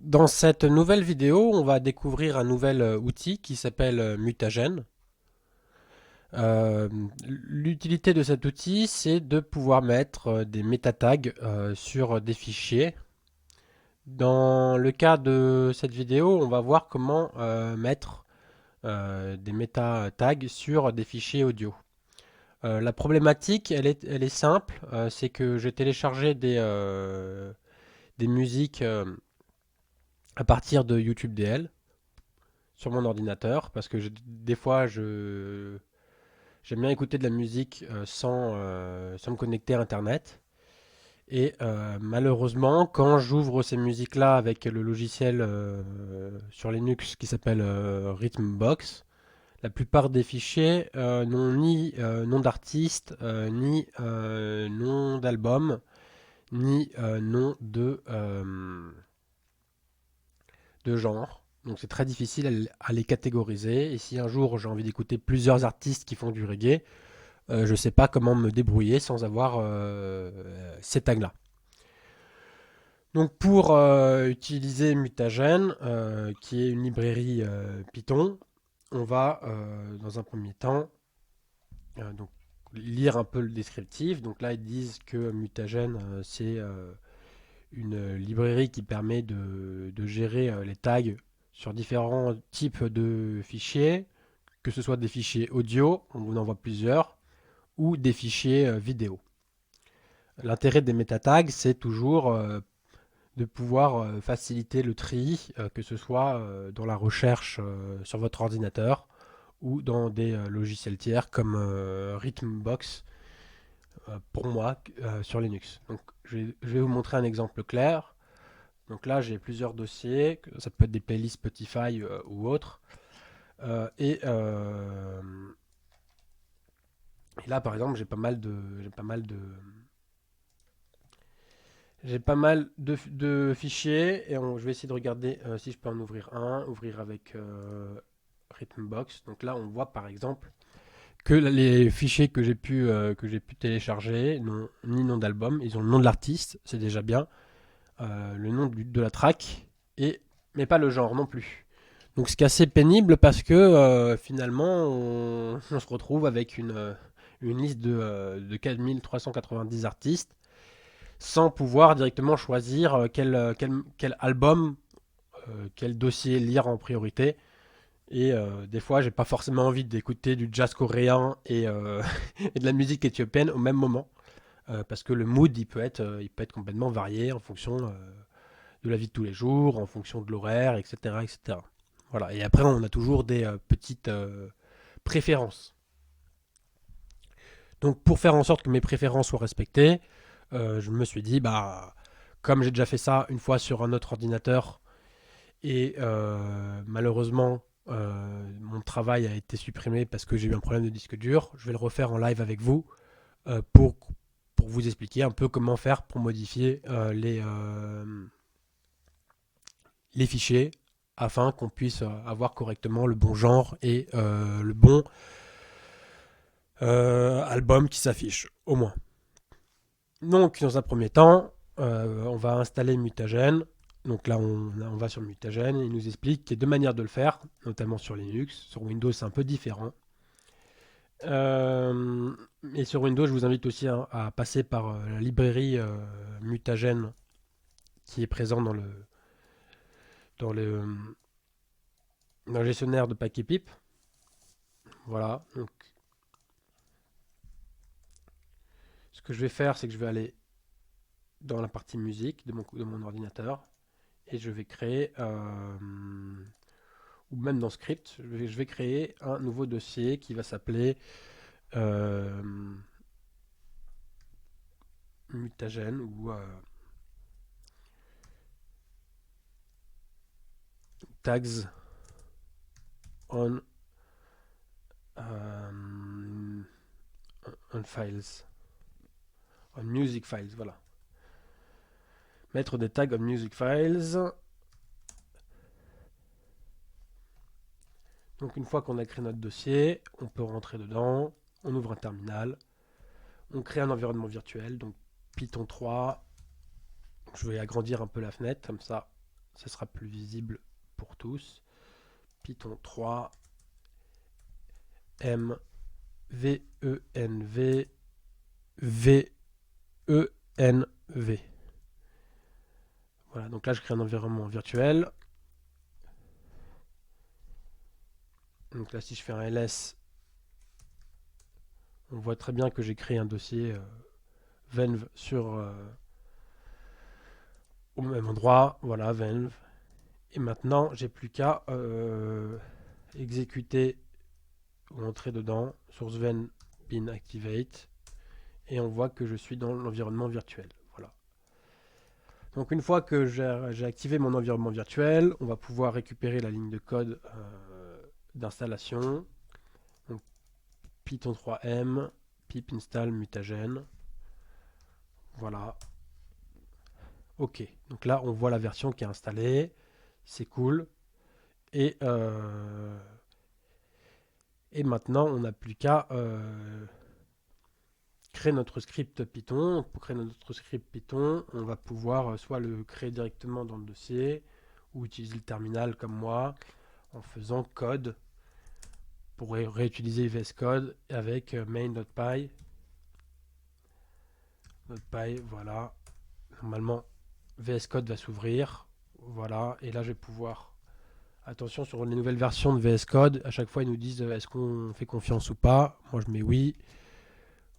Dans cette nouvelle vidéo, on va découvrir un nouvel outil qui s'appelle Mutagen. Euh, L'utilité de cet outil, c'est de pouvoir mettre des métatags sur des fichiers. Dans le cas de cette vidéo, on va voir comment mettre des métatags sur des fichiers audio. La problématique, elle est simple, c'est que j'ai téléchargé des musiques à partir de YouTube DL sur mon ordinateur parce que des fois j'aime bien écouter de la musique sans me connecter à Internet. Et malheureusement, quand j'ouvre ces musiques-là avec le logiciel sur Linux qui s'appelle Rhythmbox, la plupart des fichiers n'ont ni nom d'artiste, ni nom d'album, ni nom de genre. Donc c'est très difficile à les catégoriser. Et si un jour j'ai envie d'écouter plusieurs artistes qui font du reggae, je ne sais pas comment me débrouiller sans avoir ces tags-là. Donc pour utiliser Mutagen, qui est une librairie Python, on va dans un premier temps donc, lire un peu le descriptif. Donc là ils disent que Mutagen c'est une librairie qui permet de gérer les tags sur différents types de fichiers, que ce soit des fichiers audio, on vous en envoie plusieurs, ou des fichiers vidéo. L'intérêt des métatags, c'est toujours de pouvoir faciliter le tri, que ce soit dans la recherche sur votre ordinateur ou dans des logiciels tiers comme Rhythmbox pour moi sur Linux. Donc je vais vous montrer un exemple clair. Donc là, j'ai plusieurs dossiers, ça peut être des playlists Spotify ou autres. Euh, et, euh, et là, par exemple, j'ai pas mal de fichiers et je vais essayer de regarder si je peux en ouvrir un, ouvrir avec Rhythmbox. Donc là, on voit par exemple que les fichiers que j'ai pu télécharger n'ont ni nom d'album, ils ont le nom de l'artiste, c'est déjà bien, le nom de la track, et, mais pas le genre non plus. Donc ce qui est assez pénible parce que finalement on se retrouve avec une liste de 4390 artistes sans pouvoir directement choisir quel album, quel dossier lire en priorité. Et des fois, j'ai pas forcément envie d'écouter du jazz coréen et de la musique éthiopienne au même moment, parce que le mood il peut être complètement varié en fonction de la vie de tous les jours, en fonction de l'horaire, etc., etc. Voilà. Et après, on a toujours des petites préférences. Donc, pour faire en sorte que mes préférences soient respectées, je me suis dit, bah, comme j'ai déjà fait ça une fois sur un autre ordinateur et malheureusement mon travail a été supprimé parce que j'ai eu un problème de disque dur, je vais le refaire en live avec vous euh, pour, pour vous expliquer un peu comment faire pour modifier les fichiers afin qu'on puisse avoir correctement le bon genre et le bon album qui s'affiche, au moins. Donc, dans un premier temps, on va installer Mutagen. Donc là, on va sur Mutagen et il nous explique qu'il y a deux manières de le faire, notamment sur Linux. Sur Windows, c'est un peu différent. Euh, et sur Windows, je vous invite aussi à passer par la librairie Mutagen qui est présente dans le, dans le gestionnaire de paquets pipe. Voilà. Donc, ce que je vais faire, c'est que je vais aller dans la partie musique de mon ordinateur et je vais créer ou même dans Script, je vais créer un nouveau dossier qui va s'appeler euh, mutagen ou tags on, euh, on files, on music files, voilà. Mettre des tags on music files. Donc une fois qu'on a créé notre dossier, on peut rentrer dedans, on ouvre un terminal, on crée un environnement virtuel, donc Python 3. Je vais agrandir un peu la fenêtre, comme ça ça sera plus visible pour tous. Python 3 M VENV VENV. Voilà, donc là je crée un environnement virtuel. Donc là si je fais un ls, on voit très bien que j'ai créé un dossier venv au même endroit. Voilà, venv. Et maintenant j'ai plus qu'à exécuter ou entrer dedans, source ven bin activate, et on voit que je suis dans l'environnement virtuel. Voilà. Donc une fois que j'ai activé mon environnement virtuel, on va pouvoir récupérer la ligne de code d'installation. Donc Python 3M, pip install mutagen. Voilà. Ok. Donc là, on voit la version qui est installée. C'est cool. Et, et maintenant, on n'a plus qu'à créer notre script Python. Pour créer notre script Python, on va pouvoir soit le créer directement dans le dossier ou utiliser le terminal comme moi en faisant code pour réutiliser VS Code avec main.py. Voilà. Normalement, VS Code va s'ouvrir. Voilà. Et là, je vais pouvoir. Attention sur les nouvelles versions de VS Code. À chaque fois, ils nous disent est-ce qu'on fait confiance ou pas. Moi, je mets oui.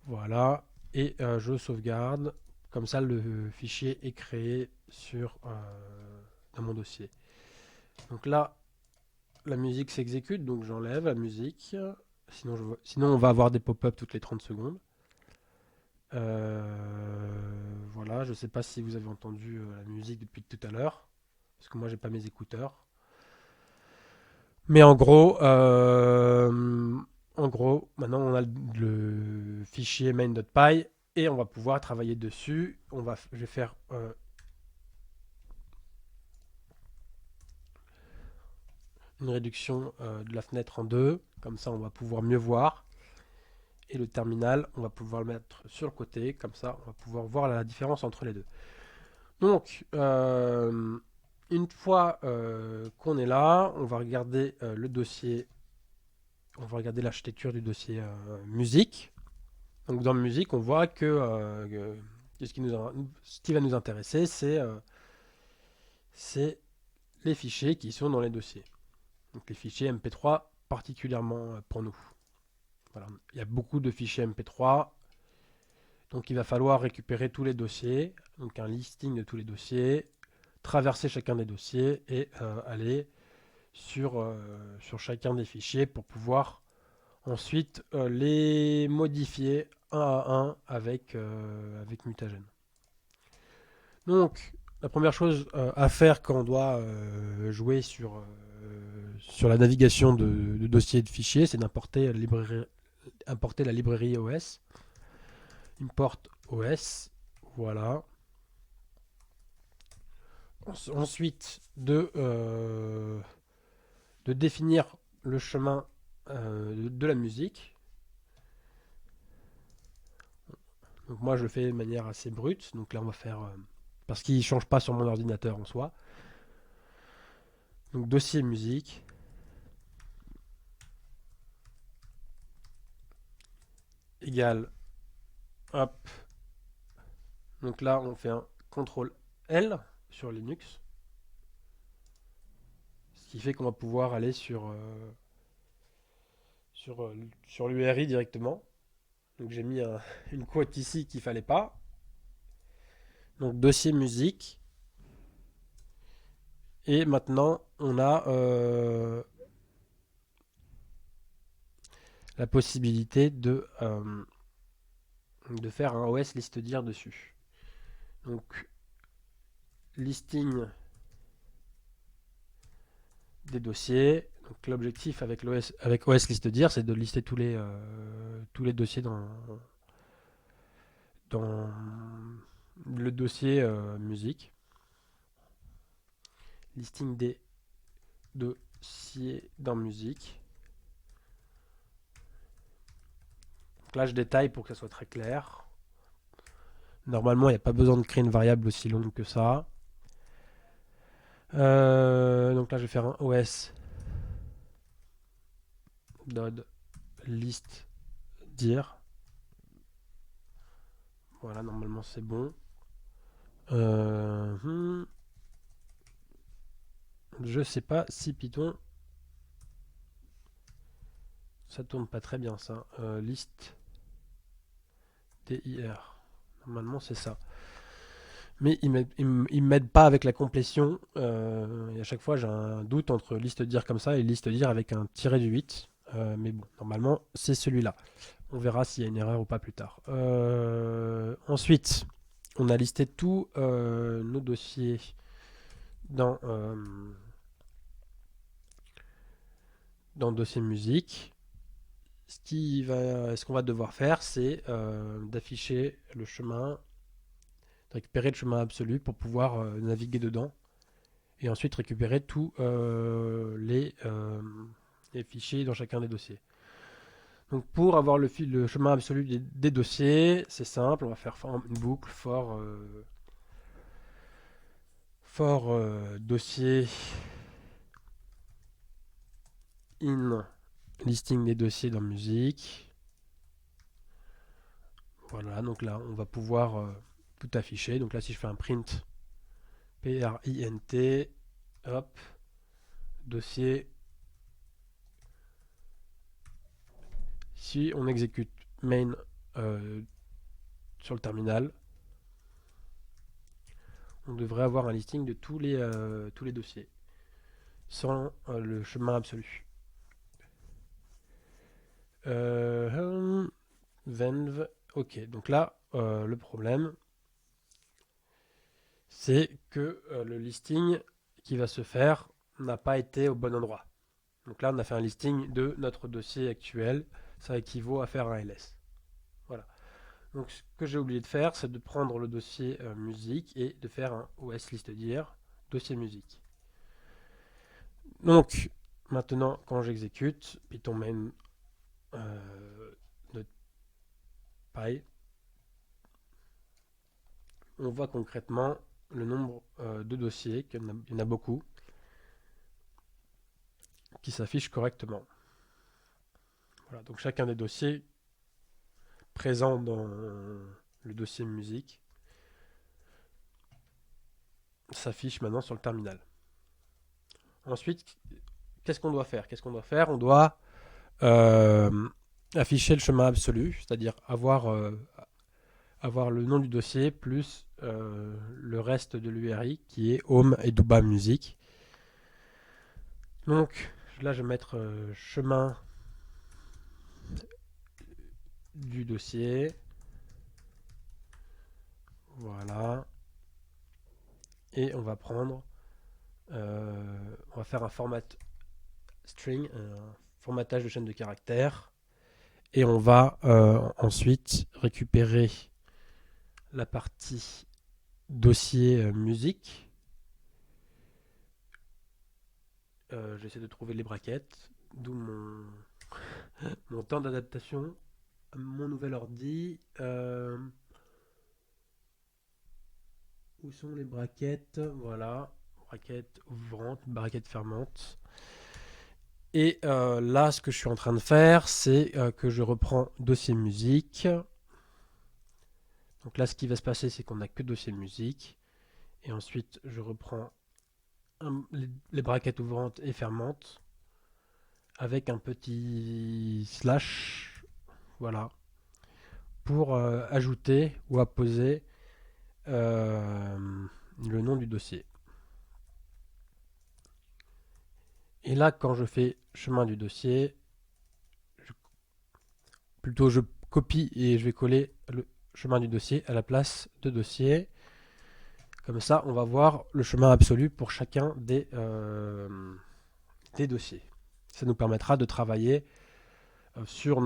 Voilà. Et je sauvegarde. Comme ça, le fichier est créé dans mon dossier. Donc là, la musique s'exécute. Donc j'enlève la musique. Sinon, on va avoir des pop-up toutes les 30 secondes. Voilà, je ne sais pas si vous avez entendu la musique depuis tout à l'heure, parce que moi j'ai pas mes écouteurs. Mais en gros, maintenant on a le fichier main.py et on va pouvoir travailler dessus. Je vais faire une réduction de la fenêtre en deux, comme ça on va pouvoir mieux voir. Et le terminal, on va pouvoir le mettre sur le côté, comme ça on va pouvoir voir la différence entre les deux. Donc, une fois qu'on est là, on va regarder le dossier, on va regarder l'architecture du dossier musique. Donc dans musique, on voit que ce qui va nous intéresser, c'est les fichiers qui sont dans les dossiers. Donc les fichiers MP3 particulièrement pour nous. Voilà. Il y a beaucoup de fichiers MP3, donc il va falloir récupérer tous les dossiers, donc un listing de tous les dossiers, traverser chacun des dossiers et aller sur chacun des fichiers pour pouvoir ensuite les modifier un à un avec mutagen. Donc la première chose à faire quand on doit jouer sur la navigation de dossiers de fichiers, c'est d'importer importer la librairie OS. Import OS, voilà. Ensuite, de définir le chemin de la musique. Donc moi, je le fais de manière assez brute. Donc là, on va faire... parce qu'il ne change pas sur mon ordinateur en soi. Donc dossier musique. Égale... Hop. Donc là, on fait un CTRL L sur Linux. Ce qui fait qu'on va pouvoir aller sur l'URI directement. Donc j'ai mis une quote ici qu'il fallait pas. Donc dossier musique. Et maintenant, on a la possibilité de faire un OS liste dir dessus. Donc listing des dossiers. Donc l'objectif avec OS liste dir, c'est de lister tous les dossiers dans le dossier musique. Listing des dossiers dans musique. Donc là, je détaille pour que ça soit très clair. Normalement, il n'y a pas besoin de créer une variable aussi longue que ça. Donc là, je vais faire un os node list dir. Voilà, normalement c'est bon. Euh, hmm, je sais pas si Python ça tourne pas très bien ça. List dir. Normalement c'est ça. Mais il m'aide pas avec la complétion. Et à chaque fois j'ai un doute entre liste dir comme ça et liste dir avec un tiré du 8. Mais bon, normalement c'est celui-là. On verra s'il y a une erreur ou pas plus tard. Ensuite, on a listé tous nos dossiers dans, dans dossier musique. Ce qu'on va devoir faire, c'est d'afficher le chemin, de récupérer le chemin absolu pour pouvoir naviguer dedans, et ensuite récupérer tous les fichiers dans chacun des dossiers. Donc pour avoir le chemin absolu des dossiers, c'est simple, on va faire une boucle for dossier in listing des dossiers dans musique. Voilà, donc là on va pouvoir tout afficher. Donc là si je fais un print print, hop, dossier. Si on exécute main euh, sur le terminal, on devrait avoir un listing de tous les dossiers sans le chemin absolu. Venv, ok, donc là le problème c'est que le listing qui va se faire n'a pas été au bon endroit. Donc là on a fait un listing de notre dossier actuel, ça équivaut à faire un ls. Voilà. Donc ce que j'ai oublié de faire, c'est de prendre le dossier musique et de faire un os list dir dossier musique. Donc maintenant, quand j'exécute Python main .py, on voit concrètement le nombre de dossiers, qu'il y en a beaucoup, qui s'affichent correctement. Voilà, donc chacun des dossiers présents dans le dossier musique s'affiche maintenant sur le terminal. Ensuite, qu'est-ce qu'on doit faire On doit afficher le chemin absolu, c'est-à-dire avoir le nom du dossier plus le reste de l'URI qui est home et Duba Music. Donc là, je vais mettre chemin du dossier. Voilà. Et on va prendre, on va faire un format string, un formatage de chaîne de caractères. Et on va ensuite récupérer la partie dossier musique. J'essaie de trouver les brackets, d'où mon temps d'adaptation à mon nouvel ordi. Où sont les brackets Voilà, braquette ouvrante, braquette fermante. Et là, ce que je suis en train de faire, c'est que je reprends dossier musique. Donc là, ce qui va se passer, c'est qu'on n'a que dossier musique. Et ensuite, je reprends les braquettes ouvrantes et fermantes avec un petit slash, voilà, pour ajouter ou apposer le nom du dossier. Et là, quand je fais chemin du dossier, plutôt je copie et je vais coller le chemin du dossier à la place de dossier. Comme ça, on va voir le chemin absolu pour chacun des dossiers. Ça nous permettra de travailler sur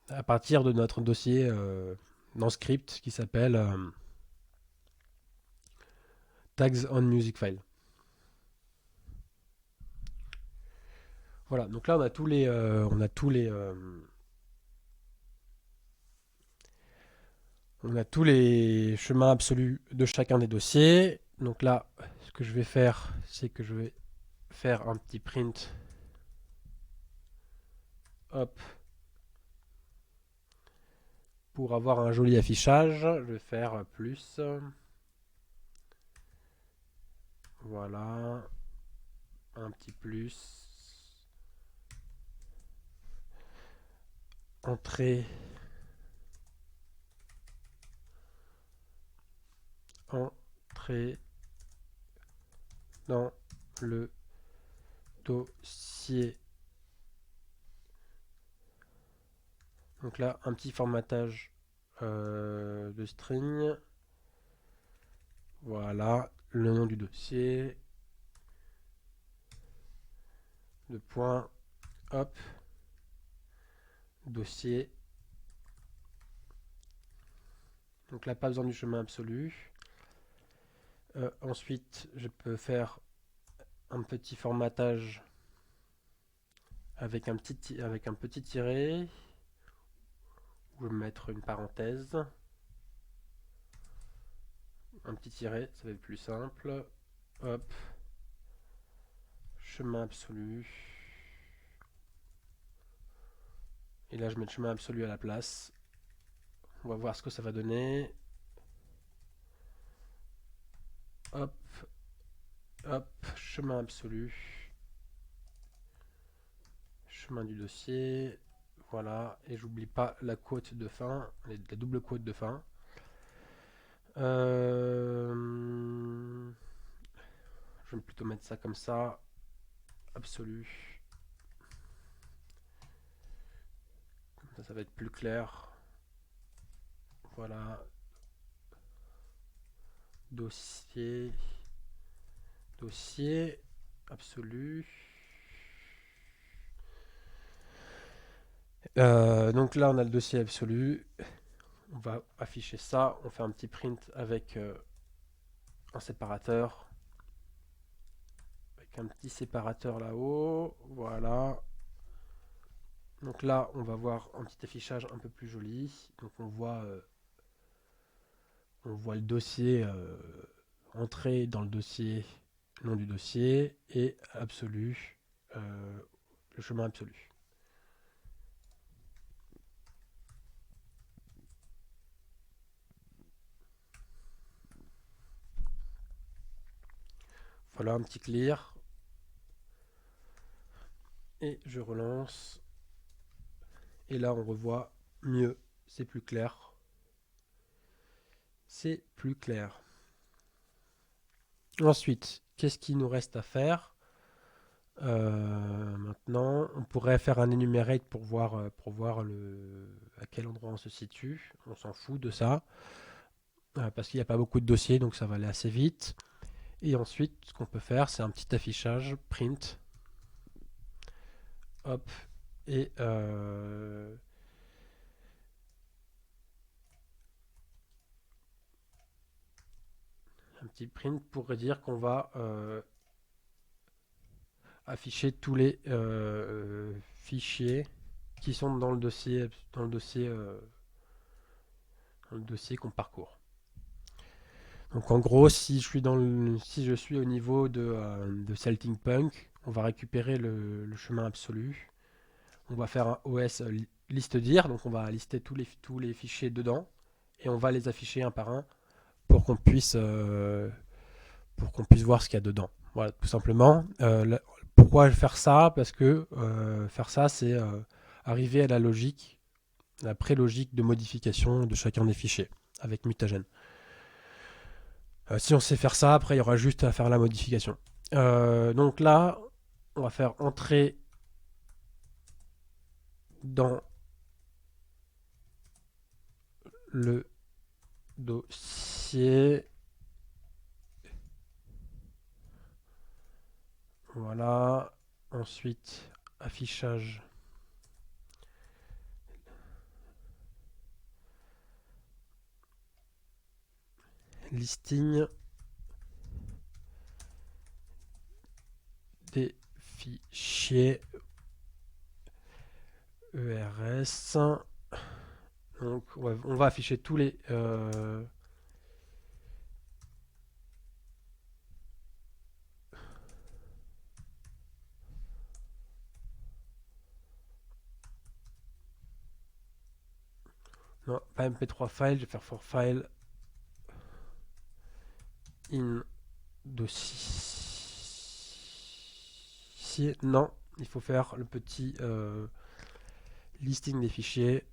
à partir de notre dossier dans script qui s'appelle tags on music file. Voilà, donc là on a tous les chemins absolus de chacun des dossiers. Donc là, ce que je vais faire, c'est que je vais faire un petit print. Hop. Pour avoir un joli affichage, je vais faire plus. Voilà. Un petit plus. Entrée. Entrée dans le dossier. Donc là, un petit formatage de string. Voilà, le nom du dossier. Le point. Hop. Dossier. Donc là, pas besoin du chemin absolu. Ensuite, je peux faire un petit formatage avec un petit tiret. Je vais mettre une parenthèse. Un petit tiret, ça va être plus simple. Hop. Chemin absolu. Et là, je mets le chemin absolu à la place. On va voir ce que ça va donner. Hop. Hop. Chemin absolu. Chemin du dossier. Voilà. Et j'oublie pas la quote de fin. La double quote de fin. Je vais plutôt mettre ça comme ça. Absolu. Comme ça va être plus clair. Voilà. Dossier. Dossier. Absolu. Donc là, on a le dossier absolu. On va afficher ça. On fait un petit print avec un séparateur. Avec un petit séparateur là-haut. Voilà. Donc là, on va voir un petit affichage un peu plus joli. Donc on voit le dossier, entrée dans le dossier, nom du dossier, et absolu, le chemin absolu. Voilà, un petit clear. Et je relance. Et là, on revoit mieux. C'est plus clair. C'est plus clair. Ensuite, qu'est-ce qu'il nous reste à faire? Maintenant, on pourrait faire un enumerate pour voir à quel endroit on se situe. On s'en fout de ça. Parce qu'il n'y a pas beaucoup de dossiers, donc ça va aller assez vite. Et ensuite, ce qu'on peut faire, c'est un petit affichage, print. Hop. Et un petit print pour dire qu'on va afficher tous les fichiers qui sont dans le dossier, qu'on parcourt. Donc en gros, si je suis au niveau de Salting Punk, on va récupérer le chemin absolu. On va faire un OS liste dir, donc on va lister tous les fichiers dedans et on va les afficher un par un pour qu'on puisse voir ce qu'il y a dedans. Voilà, tout simplement. Pourquoi faire ça? Parce que faire ça, c'est arriver à la pré-logique de modification de chacun des fichiers avec mutagen. Si on sait faire ça, après il y aura juste à faire la modification. Donc là, on va faire entrer dans le dossier. Voilà. Ensuite, affichage. Listing des fichiers ERS. Donc on va afficher tous les Non, pas MP3 file, je vais faire for file in dossier. Non, il faut faire le petit listing des fichiers.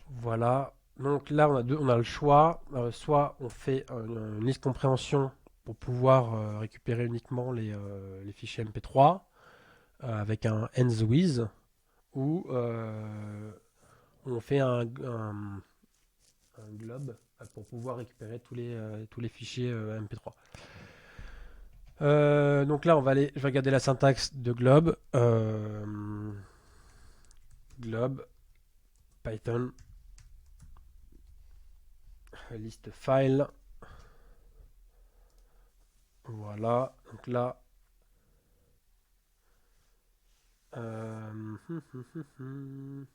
Voilà. Donc là, on a le choix. Soit on fait une liste compréhension pour pouvoir récupérer uniquement les fichiers MP3 avec un ends with, ou on fait un globe pour pouvoir récupérer tous les fichiers MP3. Donc là, je vais regarder la syntaxe de globe. Globe, Python, liste file. Voilà. Donc là, hum, hum, hum, hum.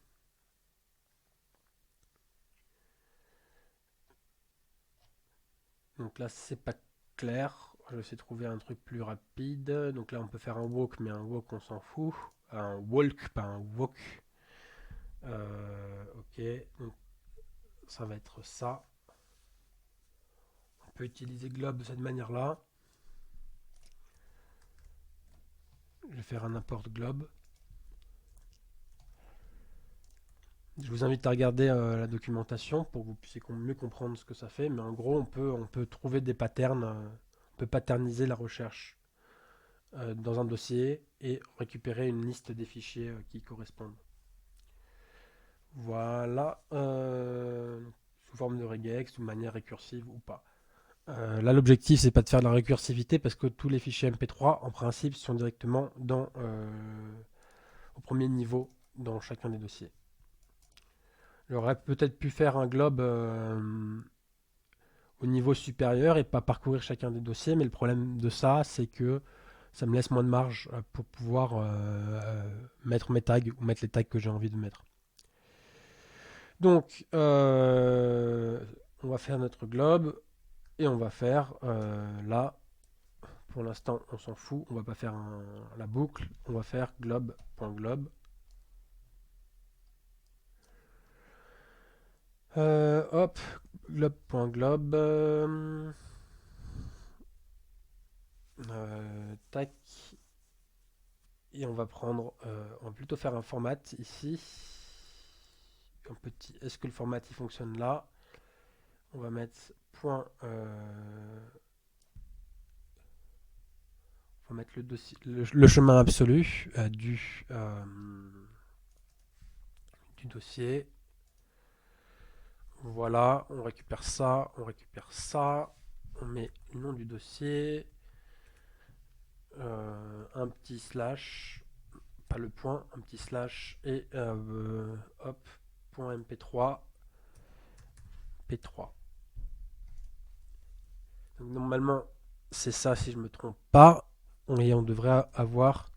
Donc là, c'est pas clair. Je vais trouver un truc plus rapide. Donc là, on peut faire un walk, mais un walk, on s'en fout. Un walk, pas un walk. Ok, donc ça va être ça. On peut utiliser globe de cette manière-là. Je vais faire un import globe. Je vous invite à regarder la documentation pour que vous puissiez mieux comprendre ce que ça fait. Mais en gros, on peut trouver des patterns. On peut patterniser la recherche dans un dossier et récupérer une liste des fichiers qui correspondent. Voilà, sous forme de regex, ou de manière récursive ou pas. Là, l'objectif, c'est pas de faire de la récursivité parce que tous les fichiers MP3, en principe, sont directement au premier niveau dans chacun des dossiers. J'aurais peut-être pu faire un globe au niveau supérieur et pas parcourir chacun des dossiers, mais le problème de ça, c'est que ça me laisse moins de marge pour pouvoir mettre mes tags ou mettre les tags que j'ai envie de mettre. Donc, on va faire notre globe et on va faire là, pour l'instant, on s'en fout, on va pas faire la boucle, on va faire globe.globe. Hop, globe.globe. Tac. Et on va prendre, on va plutôt faire un format ici. Un petit, est-ce que le format il fonctionne là? On va mettre point. On va mettre le, dossier, le chemin absolu du dossier. Voilà, on récupère ça, on met le nom du dossier, un petit slash, pas le point, un petit slash, et hop, point mp3, p3. Donc normalement, c'est ça si je me trompe pas, et on devrait avoir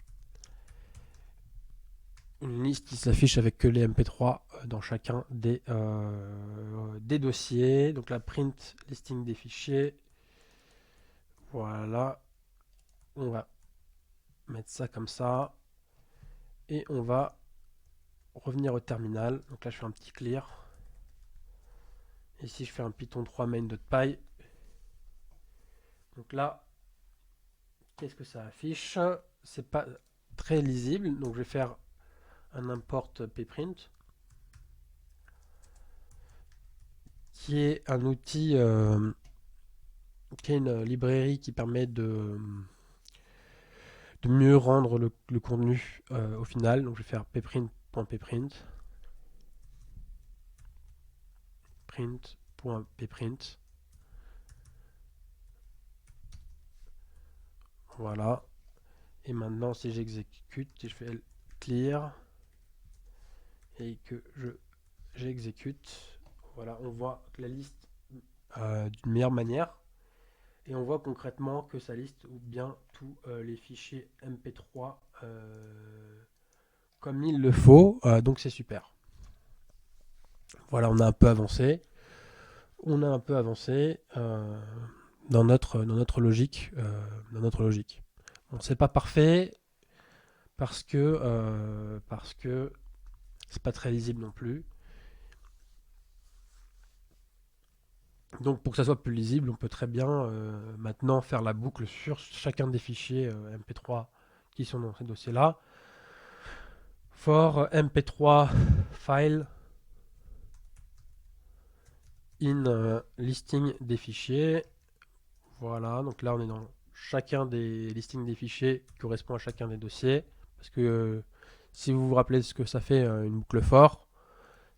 une liste qui s'affiche avec que les mp3 dans chacun des dossiers. Donc la print listing des fichiers. Voilà. On va mettre ça comme ça. Et on va revenir au terminal. Donc là je fais un petit clear. Ici je fais un Python 3 main.py. Donc là, qu'est-ce que ça affiche? C'est pas très lisible. Donc je vais faire un import pprint, qui est un outil, qui est une librairie qui permet de mieux rendre le contenu au final. Donc je vais faire pprint.pprint, print.pprint. Voilà. Et maintenant, si j'exécute, si je fais clear et que j'exécute, voilà, on voit la liste d'une meilleure manière. Et on voit concrètement que ça liste bien tous les fichiers MP3 comme il le faut. Donc c'est super. Voilà, on a un peu avancé. dans notre logique. Bon, c'est pas parfait parce que c'est pas très lisible non plus. Donc pour que ça soit plus lisible, on peut très bien maintenant faire la boucle sur chacun des fichiers MP3 qui sont dans ces dossiers-là. For MP3 file in listing des fichiers. Voilà, donc là on est dans chacun des listings des fichiers qui correspond à chacun des dossiers. Parce que si vous vous rappelez ce que ça fait une boucle for,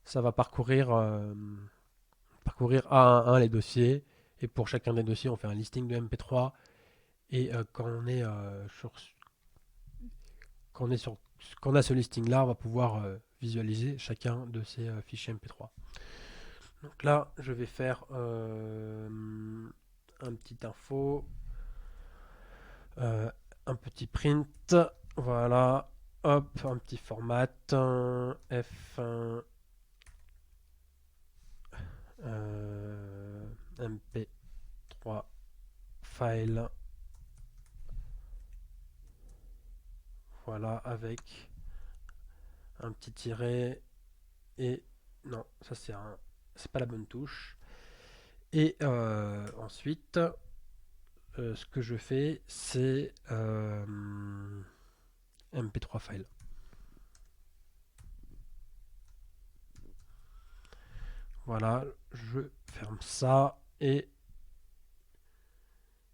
ça va parcourir un à un les dossiers. Et pour chacun des dossiers, on fait un listing de MP3. Et quand on a ce listing-là, on va pouvoir visualiser chacun de ces fichiers MP3. Donc là, je vais faire un petit info, un petit print, voilà, hop, un petit format, F1, MP3 file, voilà, avec un petit tiret et non, ça c'est pas la bonne touche. Et ensuite, ce que je fais, c'est MP3 file. Voilà, je ferme ça et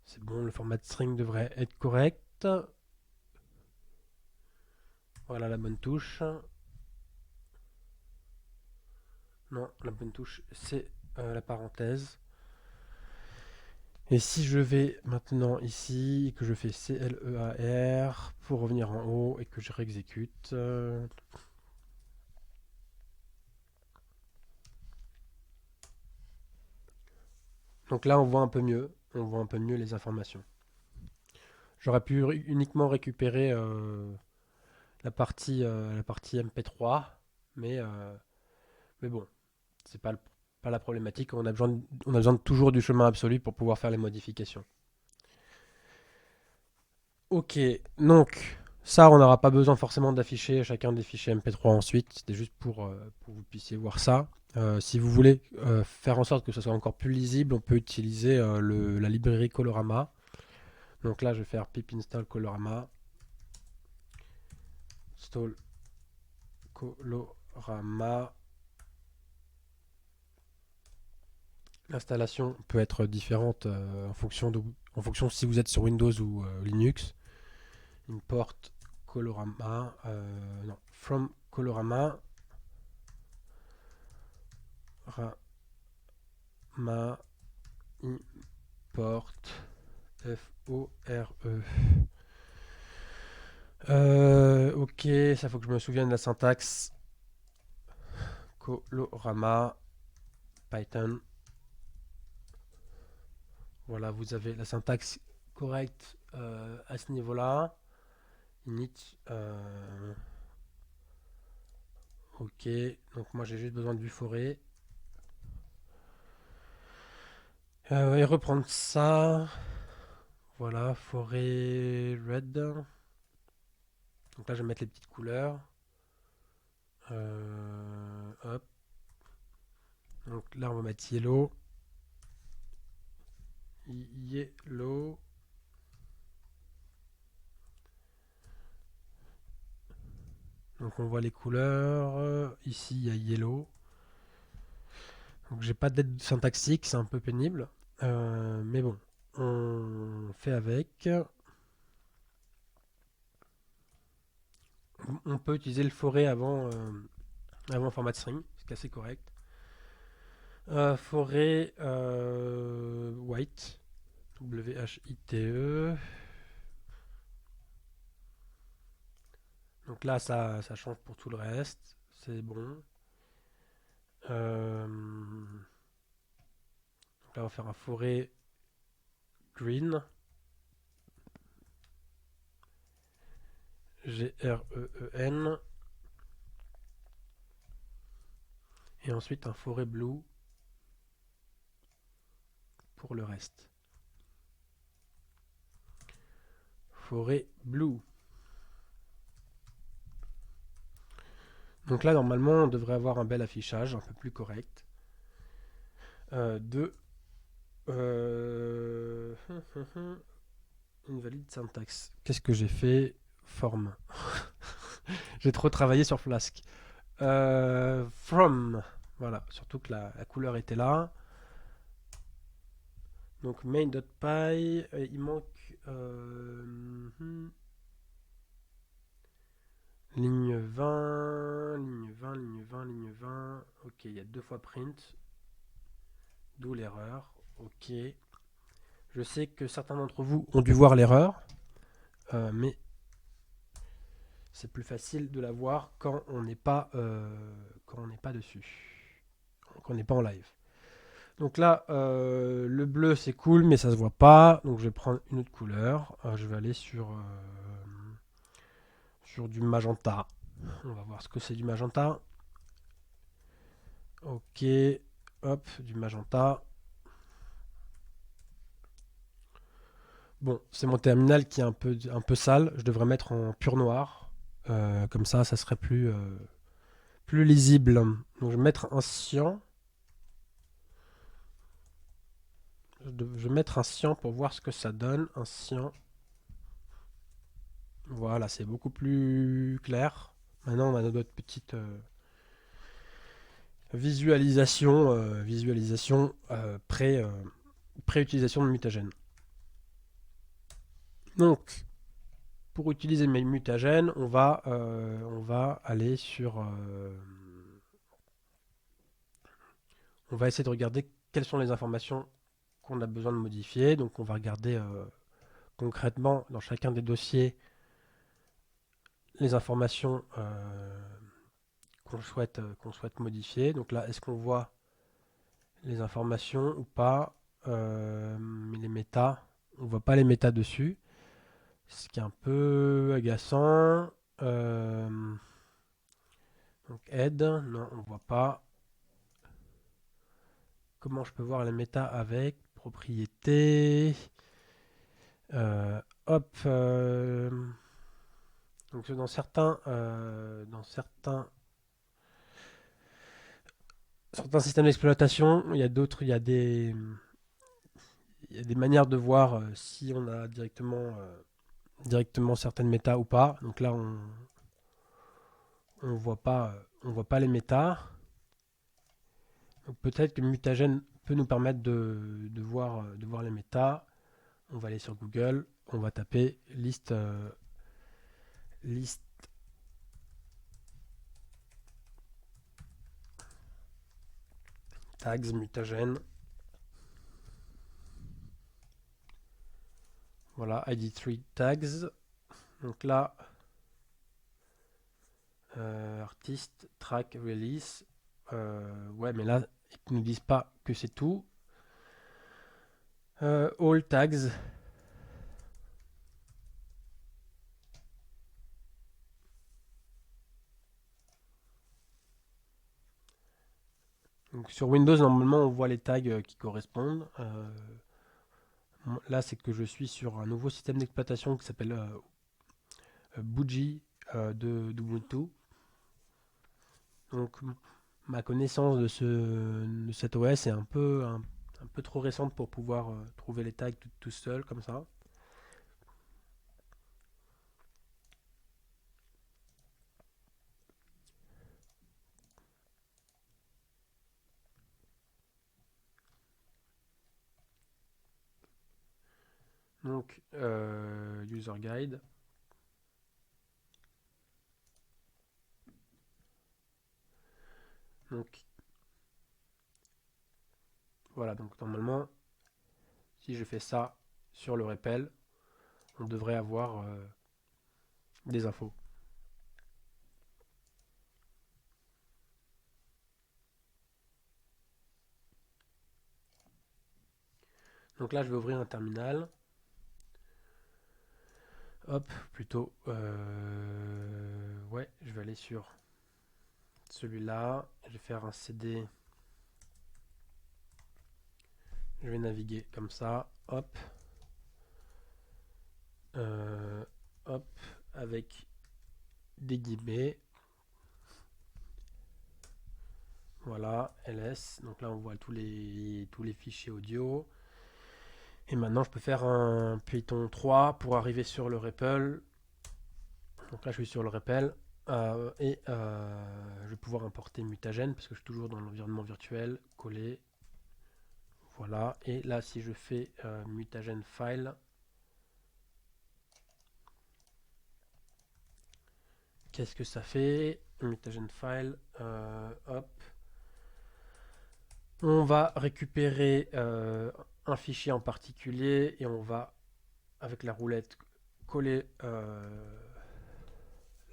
c'est bon, le format string devrait être correct. Voilà la bonne touche. Non, la bonne touche, c'est la parenthèse. Et si je vais maintenant ici, que je fais CLEAR pour revenir en haut et que je réexécute. Donc là, on voit un peu mieux. On voit un peu mieux les informations. J'aurais pu uniquement récupérer la partie MP3, mais, euh, mais bon, c'est pas la problématique. On a besoin toujours du chemin absolu pour pouvoir faire les modifications. Ok, donc ça, on n'aura pas besoin forcément d'afficher chacun des fichiers MP3 ensuite. C'était juste pour que vous puissiez voir ça. Si vous voulez faire en sorte que ce soit encore plus lisible, on peut utiliser la librairie Colorama. Donc là, je vais faire pip install Colorama. Install Colorama. L'installation peut être différente en fonction si vous êtes sur Windows ou Linux. Import Colorama. Non, from Colorama. Rama import F-O-R-E. Ok, ça faut que je me souvienne de la syntaxe. Colorama Python. Voilà, vous avez la syntaxe correcte à ce niveau-là. Init. Ok, donc moi j'ai juste besoin du forêt. Et reprendre ça. Voilà, forêt red. Donc là je vais mettre les petites couleurs. Hop. Donc là on va mettre yellow. Yellow. Donc on voit les couleurs. Ici il y a yellow. Donc j'ai pas d'aide syntaxique, c'est un peu pénible. Mais bon, on fait avec. On peut utiliser le forêt avant format string, c'est assez correct. Forêt white, W-H-I-T-E. Donc là, ça change pour tout le reste. C'est bon. Donc là, on va faire un forêt green. G-R-E-E-N. Et ensuite un forêt blue pour le reste. forêt blue. Donc là, normalement, on devrait avoir un bel affichage, un peu plus correct. De invalide syntaxe. Qu'est-ce que j'ai fait? Forme. J'ai trop travaillé sur Flask. From. Voilà, surtout que la couleur était là. Donc main.py, il manque ligne 20, ligne 20, ligne 20, ligne 20. Ok, il y a deux fois print, d'où l'erreur. Ok. Je sais que certains d'entre vous ont dû voir l'erreur, mais c'est plus facile de la voir quand on n'est pas, dessus, quand on n'est pas en live. Donc là, le bleu c'est cool, mais ça se voit pas. Donc je vais prendre une autre couleur. Je vais aller sur du magenta. On va voir ce que c'est du magenta. Ok, hop, du magenta. Bon, c'est mon terminal qui est un peu sale. Je devrais mettre en pur noir. Comme ça serait plus lisible. Donc je vais mettre un cyan. Je vais mettre un cyan pour voir ce que ça donne. Un cyan. Voilà, c'est beaucoup plus clair. Maintenant, on a notre petite visualisation pré-utilisation de mutagène. Donc, pour utiliser mes mutagènes, on va aller on va essayer de regarder quelles sont les informations qu'on a besoin de modifier. Donc, on va regarder concrètement dans chacun des dossiers les informations qu'on souhaite modifier. Donc là, est-ce qu'on voit les informations ou pas? Mais les méta, on voit pas les méta dessus, ce qui est un peu agaçant. Donc aide, non, on voit pas. Comment je peux voir les méta avec propriété? Hop. Donc dans certains systèmes d'exploitation, il y a des manières de voir si on a directement certaines méta ou pas. Donc là, on voit pas les méta. Donc peut-être que Mutagen peut nous permettre de voir les méta. On va aller sur Google, on va taper liste tags Mutagen. Voilà, ID3 tags. Donc là, artiste, track, release. Ouais, mais là, ils ne nous disent pas que c'est tout. All tags. Donc sur Windows, normalement, on voit les tags qui correspondent. Là, c'est que je suis sur un nouveau système d'exploitation qui s'appelle Bougie d'Ubuntu. Donc ma connaissance de cet OS est un peu trop récente pour pouvoir trouver les tags tout seul comme ça. Donc user guide. Donc voilà, donc normalement, si je fais ça sur le REPL, on devrait avoir des infos. Donc là, je vais ouvrir un terminal. Hop, plutôt. Ouais, je vais aller sur celui-là. Je vais faire un CD. Je vais naviguer comme ça. Hop. euh, hop, avec des guillemets. Voilà, ls. Donc là, on voit tous les fichiers audio. Et maintenant, je peux faire un Python 3 pour arriver sur le REPL. Donc là, je suis sur le REPL. Je vais pouvoir importer Mutagen parce que je suis toujours dans l'environnement virtuel. Coller. Voilà. Et là, si je fais Mutagen File, qu'est-ce que ça fait? Mutagen File. Hop. On va récupérer un fichier en particulier et on va, avec la roulette, coller la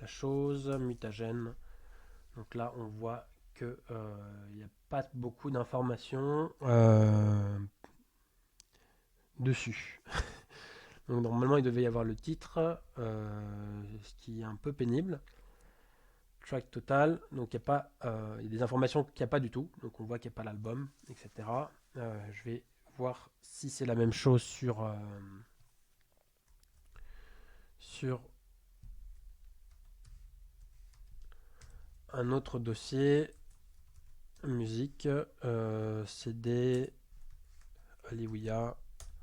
chose, mutagen. Donc là, on voit que il n'y a pas beaucoup d'informations dessus. Donc normalement, il devait y avoir le titre, ce qui est un peu pénible. Track total, donc il y a des informations qu'il n'y a pas du tout. Donc on voit qu'il n'y a pas l'album, etc. Je vais voir si c'est la même chose sur un autre dossier. Musique, CD, Aliouia,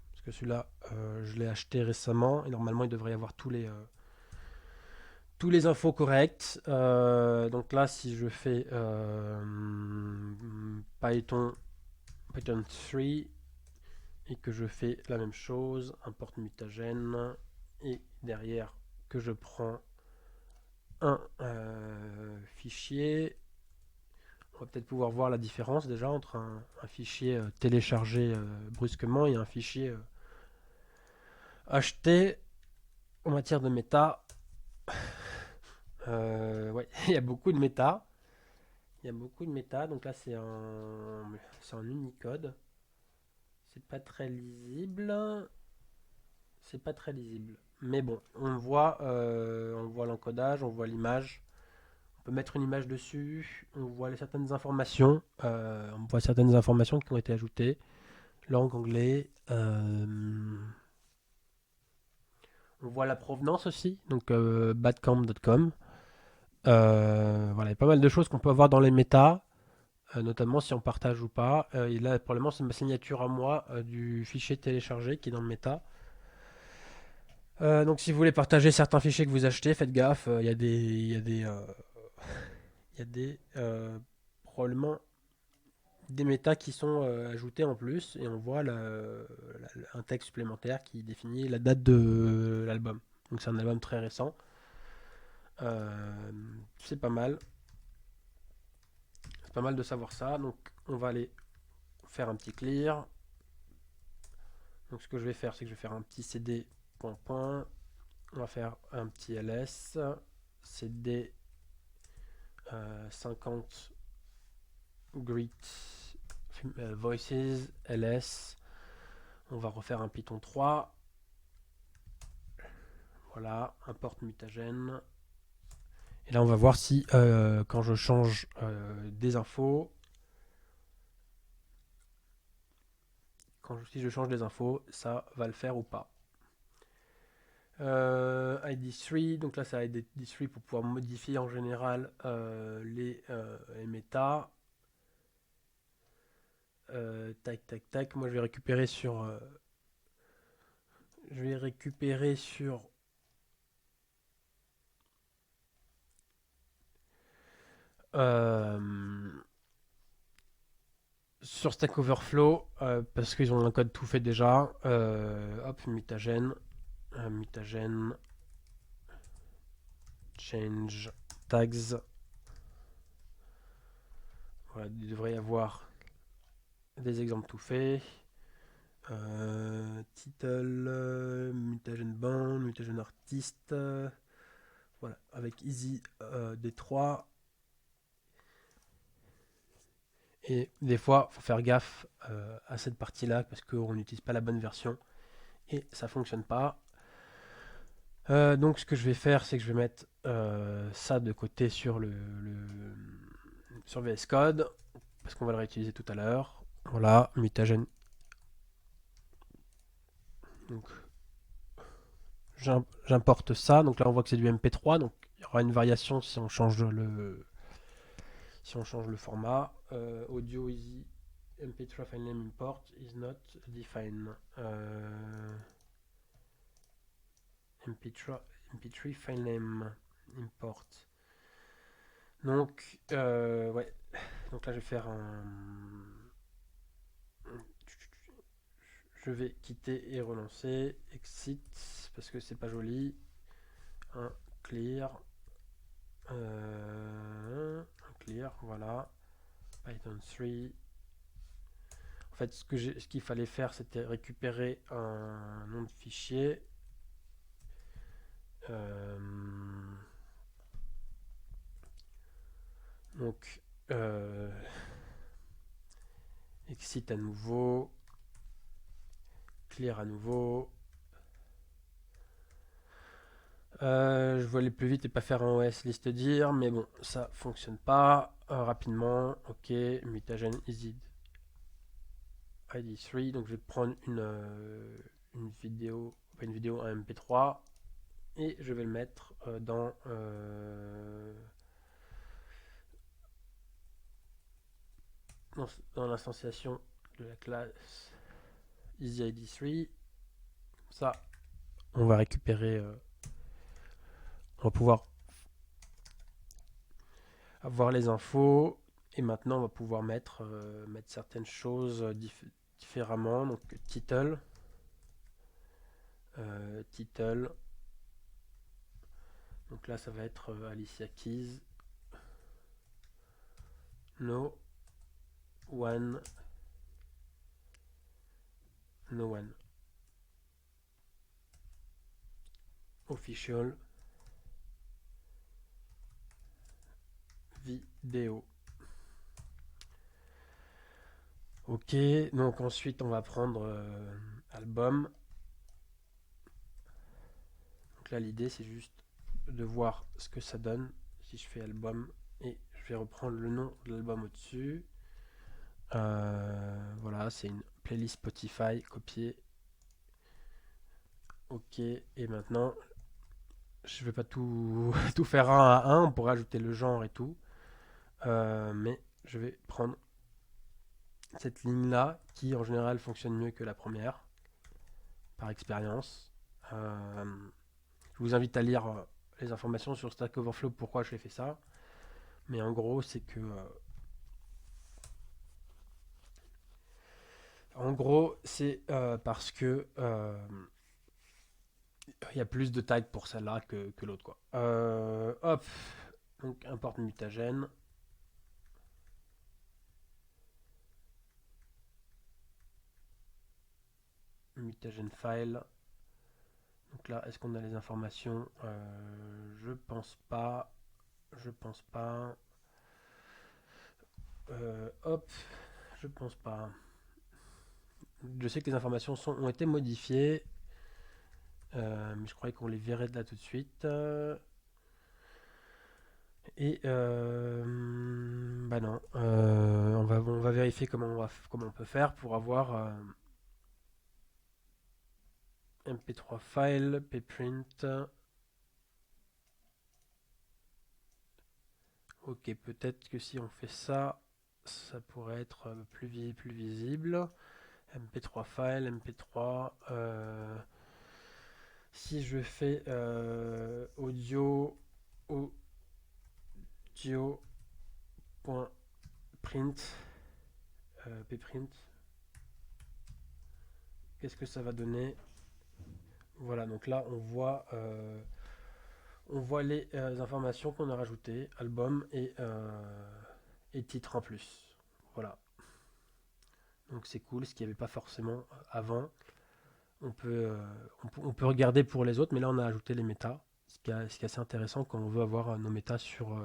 parce que celui-là, je l'ai acheté récemment et normalement il devrait y avoir tous les infos correctes. Donc là, si je fais Python 3 et que je fais la même chose, import mutagen, et derrière que je prends un fichier, on va peut-être pouvoir voir la différence déjà entre un fichier téléchargé brusquement et un fichier acheté en matière de méta. Ouais, il y a beaucoup de méta. Il y a beaucoup de méta. Donc là, c'est en Unicode. C'est pas très lisible. C'est pas très lisible. Mais bon, on voit l'encodage, on voit l'image. On peut mettre une image dessus. On voit certaines informations. On voit certaines informations qui ont été ajoutées. Langue anglais. On voit la provenance aussi. Donc badcamp.com. Voilà, il y a pas mal de choses qu'on peut avoir dans les méta, notamment si on partage ou pas. Et là, probablement, c'est ma signature à moi du fichier téléchargé qui est dans le méta. Donc, si vous voulez partager certains fichiers que vous achetez, faites gaffe. Il y a probablement des méta qui sont ajoutés en plus et on voit un texte supplémentaire qui définit la date de l'album. Donc, c'est un album très récent. C'est pas mal. C'est pas mal de savoir ça. Donc, on va aller faire un petit clear. Donc ce que je vais faire, c'est que je vais faire un petit cd point point. On va faire un petit ls cd 50 greet voices ls. On va refaire un Python 3. Voilà, import mutagen. Et là, on va voir si quand je change des infos, si je change des infos, ça va le faire ou pas. ID3, donc là c'est ID3 pour pouvoir modifier en général les méta. Tac tac tac, moi je vais récupérer sur euh, sur Stack Overflow parce qu'ils ont un code tout fait déjà. Hop, mutagen, mutagen, change tags. Voilà, il devrait y avoir des exemples tout faits. Title, mutagen band, mutagen artiste. Voilà, avec easy D3. Et des fois, il faut faire gaffe à cette partie-là parce qu'on n'utilise pas la bonne version et ça fonctionne pas. Donc ce que je vais faire, c'est que je vais mettre ça de côté sur VS Code parce qu'on va le réutiliser tout à l'heure. Voilà, mutagen. Donc j'importe ça. Donc là, on voit que c'est du MP3. Donc il y aura une variation si on change le format. Audio easy MP3 file name import is not defined. MP3 file name import. Donc, ouais. Donc là, je vais faire un. Je vais quitter et relancer. Exit, parce que c'est pas joli. Un clear. Un clear, voilà. Python 3. En fait, ce qu'il fallait faire, c'était récupérer un nom de fichier. Euh, donc, exit à nouveau. Clear à nouveau. Je veux aller plus vite et pas faire un OS liste dire, mais bon, ça fonctionne pas. Rapidement, ok, mutagen is ID3, donc je vais prendre une vidéo, pas une vidéo, un MP3, et je vais le mettre dans l'instanciation de la classe EasyID3. Ça, on va récupérer, on va pouvoir avoir les infos, et maintenant on va pouvoir mettre certaines choses différemment. Donc title. Donc là, ça va être Alicia Keys. No one. No one. Official. Vidéo. Ok, donc ensuite on va prendre album. Donc là, l'idée c'est juste de voir ce que ça donne si je fais album, et je vais reprendre le nom de l'album au-dessus. Voilà, c'est une playlist Spotify copiée. Ok, et maintenant je vais pas tout, tout faire un à un, on pourrait ajouter le genre et tout. Mais je vais prendre cette ligne là qui en général fonctionne mieux que la première par expérience. Je vous invite à lire les informations sur Stack Overflow pourquoi j'ai fait ça. Mais en gros, c'est que parce que il y a plus de tags pour celle-là que l'autre, quoi. Hop, donc import mutagen. Mutagen file. Donc là, est-ce qu'on a les informations? Je pense pas. Je pense pas. Hop, je pense pas. Je sais que les informations ont été modifiées, mais je croyais qu'on les verrait de là tout de suite. Bah non, on va vérifier comment on peut faire pour avoir MP3 file, pprint. Ok, peut-être que si on fait ça, ça pourrait être plus visible. MP3 file, MP3. Si je fais audio audio.print, pprint, qu'est-ce que ça va donner? Voilà, donc là on voit les informations qu'on a rajoutées, album et titre en plus. Voilà, donc c'est cool, ce qu'il n'y avait pas forcément avant. On peut, on peut regarder pour les autres, mais là on a ajouté les métas, ce qui est assez intéressant quand on veut avoir nos métas sur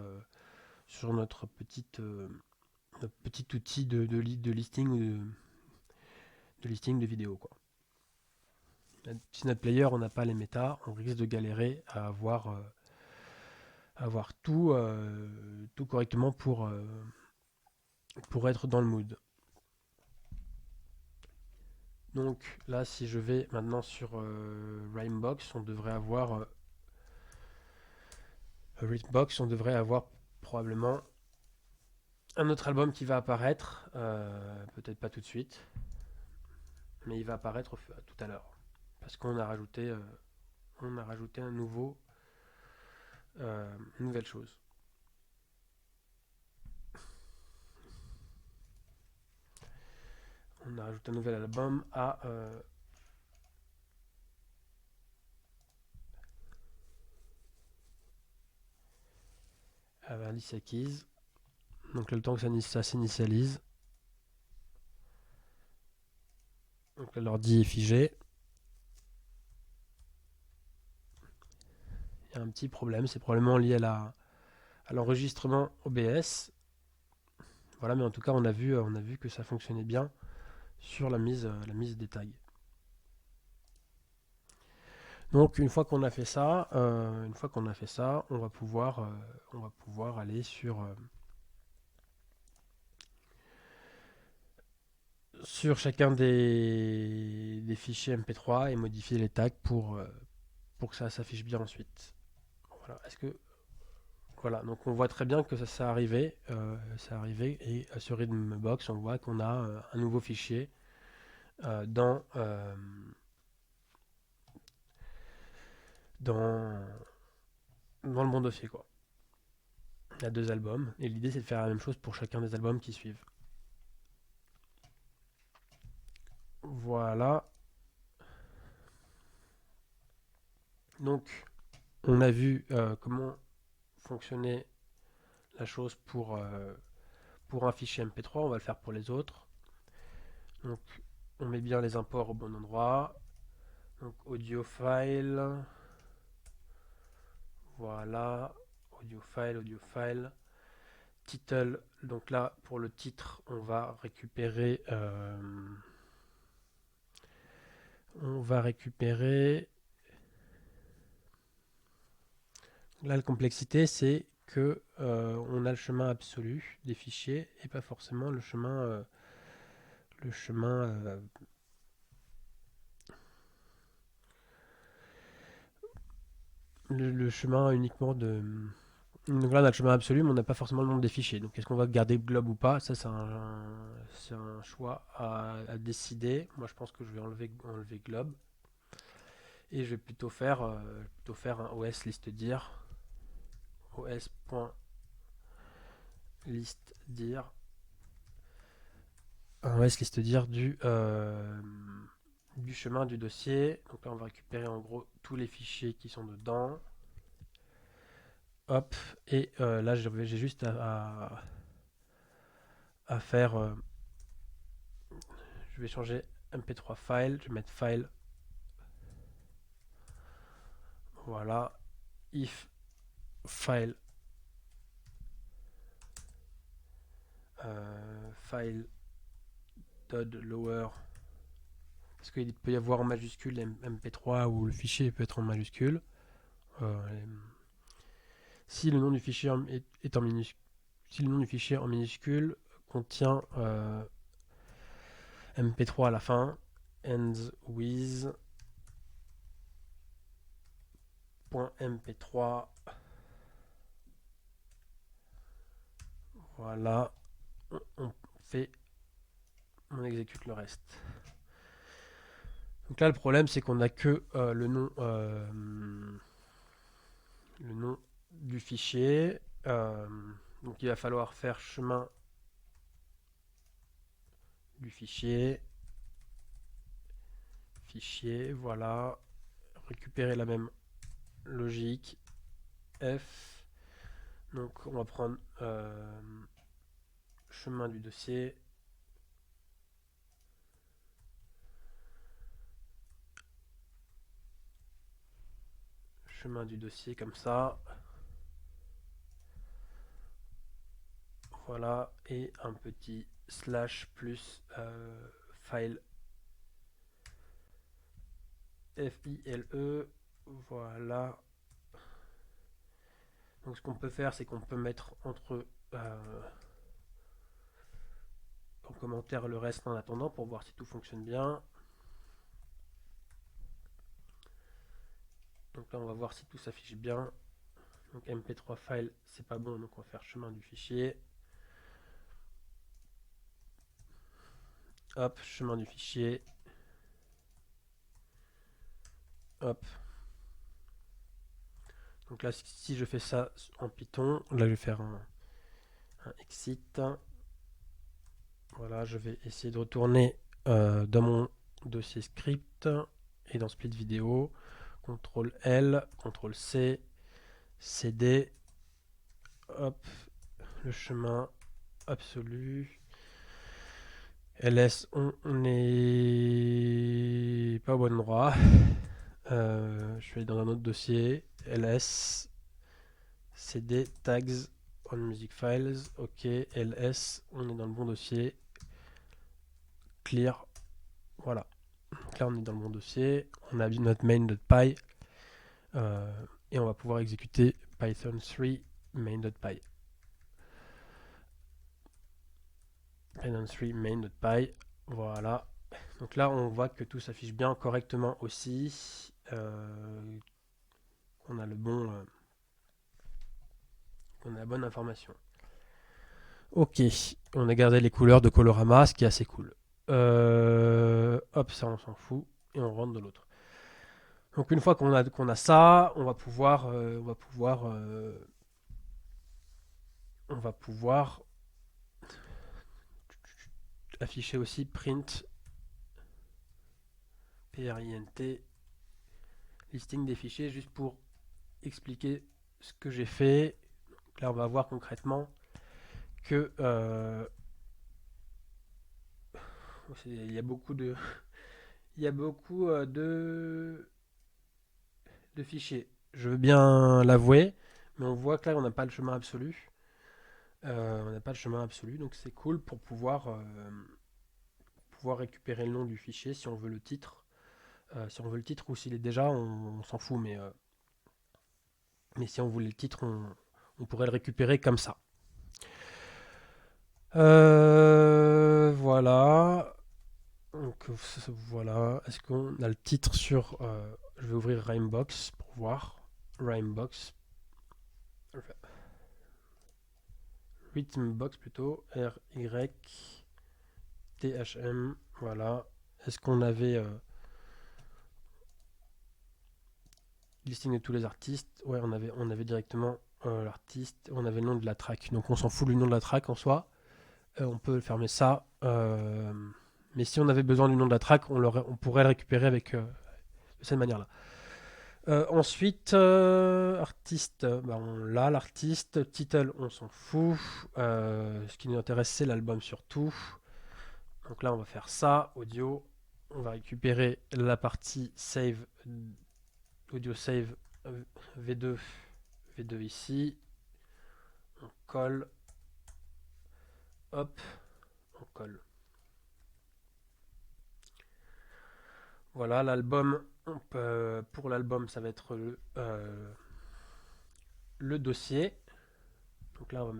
notre petit outil de listing ou de listing de vidéos, quoi. Si notre player on n'a pas les métas, on risque de galérer à avoir tout correctement pour être dans le mood. Donc là, si je vais maintenant sur Rhymebox, on devrait avoir Rhythmbox, on devrait avoir probablement un autre album qui va apparaître, peut-être pas tout de suite, mais il va apparaître tout à l'heure, parce on a rajouté une nouvelle chose. On a rajouté un nouvel album à Alicia Keys. Donc le temps que ça s'initialise, donc l'ordi est figé. Il y a un petit problème, c'est probablement lié à l'enregistrement OBS. Voilà, mais en tout cas, on a vu que ça fonctionnait bien sur la mise des tags. Donc une fois qu'on a fait ça, on va pouvoir aller sur chacun des fichiers MP3 et modifier les tags pour que ça s'affiche bien ensuite. Voilà. Voilà, donc on voit très bien que ça s'est arrivé et sur Rhythmbox, on voit qu'on a un nouveau fichier euh, dans, euh, dans, dans le bon dossier, quoi. Il y a deux albums et l'idée c'est de faire la même chose pour chacun des albums qui suivent. Voilà. Donc on a vu comment fonctionnait la chose pour un fichier MP3, on va le faire pour les autres. Donc on met bien les imports au bon endroit. Donc audio file, voilà, audio file. Title, donc là pour le titre, on va récupérer. Là la complexité c'est que on a le chemin absolu des fichiers et pas forcément le chemin le chemin uniquement de. Donc là, on a le chemin absolu, mais on n'a pas forcément le nombre des fichiers. Donc, est-ce qu'on va garder globe ou pas? Ça, c'est un choix à décider. Moi, je pense que je vais enlever globe. Et je vais plutôt faire un os-list-dir. os.list-dir. Un os-list-dir du chemin du dossier. Donc là, on va récupérer en gros tous les fichiers qui sont dedans. Hop. Et là, j'ai juste à faire. Je vais changer mp3 file. Je vais mettre file. Voilà. If file file dot lower, parce qu'il peut y avoir en majuscule mp3 ou le fichier peut être en majuscule. Si le nom du fichier est en minuscule, si le nom du fichier en minuscule contient mp3 à la fin, ends with .mp3. Voilà, on fait, on exécute le reste. Donc là, le problème, c'est qu'on n'a que le nom du fichier. Donc il va falloir faire chemin du fichier. Fichier, voilà. Récupérer la même logique. F. Donc on va prendre chemin du dossier. Chemin du dossier comme ça. Voilà. Et un petit slash plus file FILE. Voilà. Donc ce qu'on peut faire, c'est qu'on peut mettre en commentaire le reste en attendant pour voir si tout fonctionne bien. Donc là on va voir si tout s'affiche bien. Donc mp3 file c'est pas bon, donc on va faire chemin du fichier. Hop, chemin du fichier. Hop. Donc là si je fais ça en Python, là je vais faire un exit. Voilà, je vais essayer de retourner dans mon dossier script et dans split vidéo. CTRL L, CTRL C, CD, hop, le chemin absolu. LS, on n'est pas au bon endroit. Je vais aller dans un autre dossier. LS, CD, tags, on music files. Ok, LS, on est dans le bon dossier. Clear, voilà. Donc là, on est dans le bon dossier. On a notre main.py et on va pouvoir exécuter Python 3 main.py. Python 3 main.py. Voilà. Donc là, on voit que tout s'affiche bien correctement aussi. On a le bon, on a la bonne information. Ok, on a gardé les couleurs de Colorama, ce qui est assez cool. Hop, ça on s'en fout et on rentre de l'autre. Donc une fois qu'on a ça, on va pouvoir afficher aussi print print listing des fichiers juste pour expliquer ce que j'ai fait. Donc là on va voir concrètement que il y a beaucoup de de fichiers. Je veux bien l'avouer, mais on voit que là on n'a pas le chemin absolu. On n'a pas le chemin absolu, donc c'est cool pour pouvoir récupérer le nom du fichier si on veut le titre. Si on veut le titre ou s'il est déjà, on s'en fout, mais si on voulait le titre, on pourrait le récupérer comme ça. Voilà. Donc voilà. Est-ce qu'on a le titre sur... je vais ouvrir Rhymebox pour voir. Rhymebox. Rhythmbox plutôt. R-Y-T-H-M. Voilà. Est-ce qu'on avait... listing de tous les artistes. Ouais, on avait directement l'artiste, on avait le nom de la track. Donc on s'en fout du nom de la track en soi. On peut fermer ça. Mais si on avait besoin du nom de la track, on pourrait le récupérer avec de cette manière-là. Ensuite, artiste, bah on l'a l'artiste. Title, on s'en fout. Ce qui nous intéresse, c'est l'album surtout. Donc là, on va faire ça. Audio. On va récupérer la partie save audio save V2 ici, on colle, hop, on colle. Voilà l'album, pour l'album ça va être le dossier. Donc là on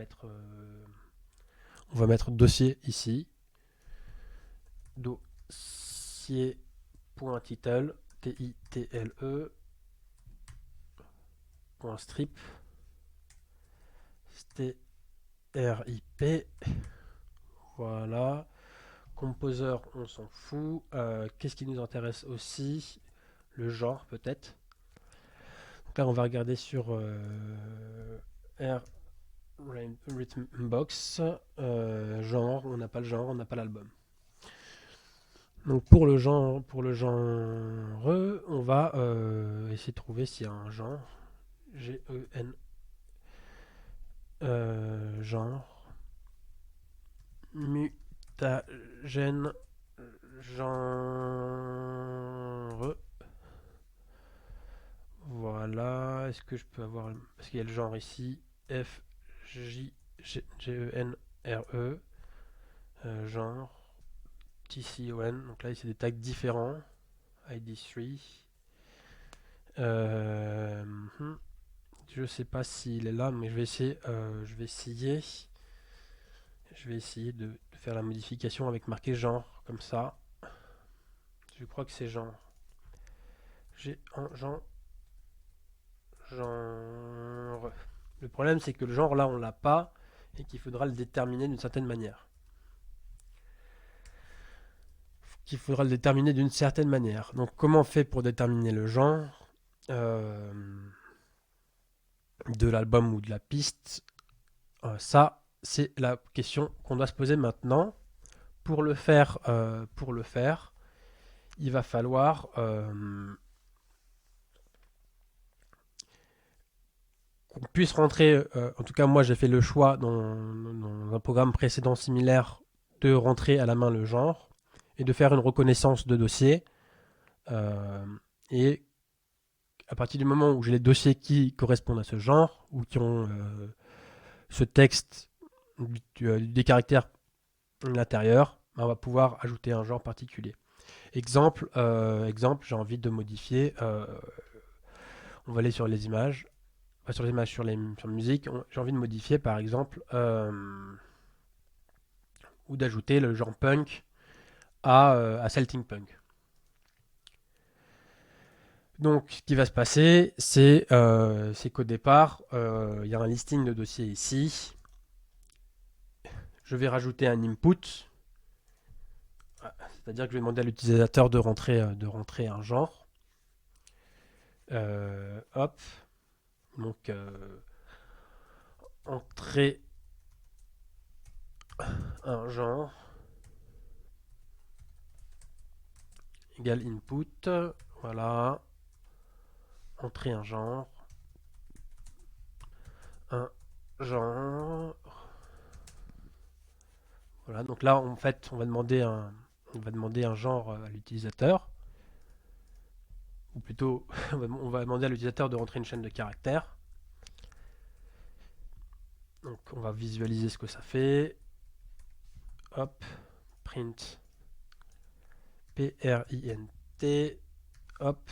va mettre dossier ici, dossier.title, T-I-T-L-E, .strip, strip, voilà. Composer, on s'en fout. Qu'est-ce qui nous intéresse aussi? Le genre, peut-être. Donc là, on va regarder sur R Rhythmbox. Genre, on n'a pas le genre, on n'a pas l'album. Donc pour le genre, on va essayer de trouver s'il y a un genre. G-E-N. Genre. Mutagène. Genre. Voilà. Est-ce que je peux avoir... Parce qu'il y a le genre ici. F, J, G, E, N, R, E. Genre. TCON. Donc là, c'est des tags différents. ID3. Je sais pas s'il est là, mais je vais essayer. Je vais essayer de faire la modification avec marqué genre, comme ça. Je crois que c'est genre. J'ai un genre. genre. Le problème, c'est que le genre là, on l'a pas et qu'il faudra le déterminer d'une certaine manière. Donc, comment on fait pour déterminer le genre euh, de l'album ou de la piste? Ça, c'est la question qu'on doit se poser maintenant. Pour le faire, il va falloir qu'on puisse rentrer. En tout cas, moi, j'ai fait le choix dans un programme précédent similaire de rentrer à la main le genre et de faire une reconnaissance de dossier. Euh, et à partir du moment où j'ai les dossiers qui correspondent à ce genre ou qui ont ce texte des caractères à l'intérieur, on va pouvoir ajouter un genre particulier. Exemple, j'ai envie de modifier. On va aller sur les images, pas sur les images, sur la musique. J'ai envie de modifier, par exemple, ou d'ajouter le genre punk à Celtic Punk. Donc, ce qui va se passer, c'est qu'au départ, il y a un listing de dossiers ici. Je vais rajouter un input, c'est-à-dire que je vais demander à l'utilisateur de rentrer un genre. Hop, donc entrer un genre égale input. Voilà, entrer un genre. Voilà, donc là, en fait, on va demander un genre à l'utilisateur, ou plutôt, on va demander à l'utilisateur de rentrer une chaîne de caractères. Donc, on va visualiser ce que ça fait. Hop, print, P-R-I-N-T, hop.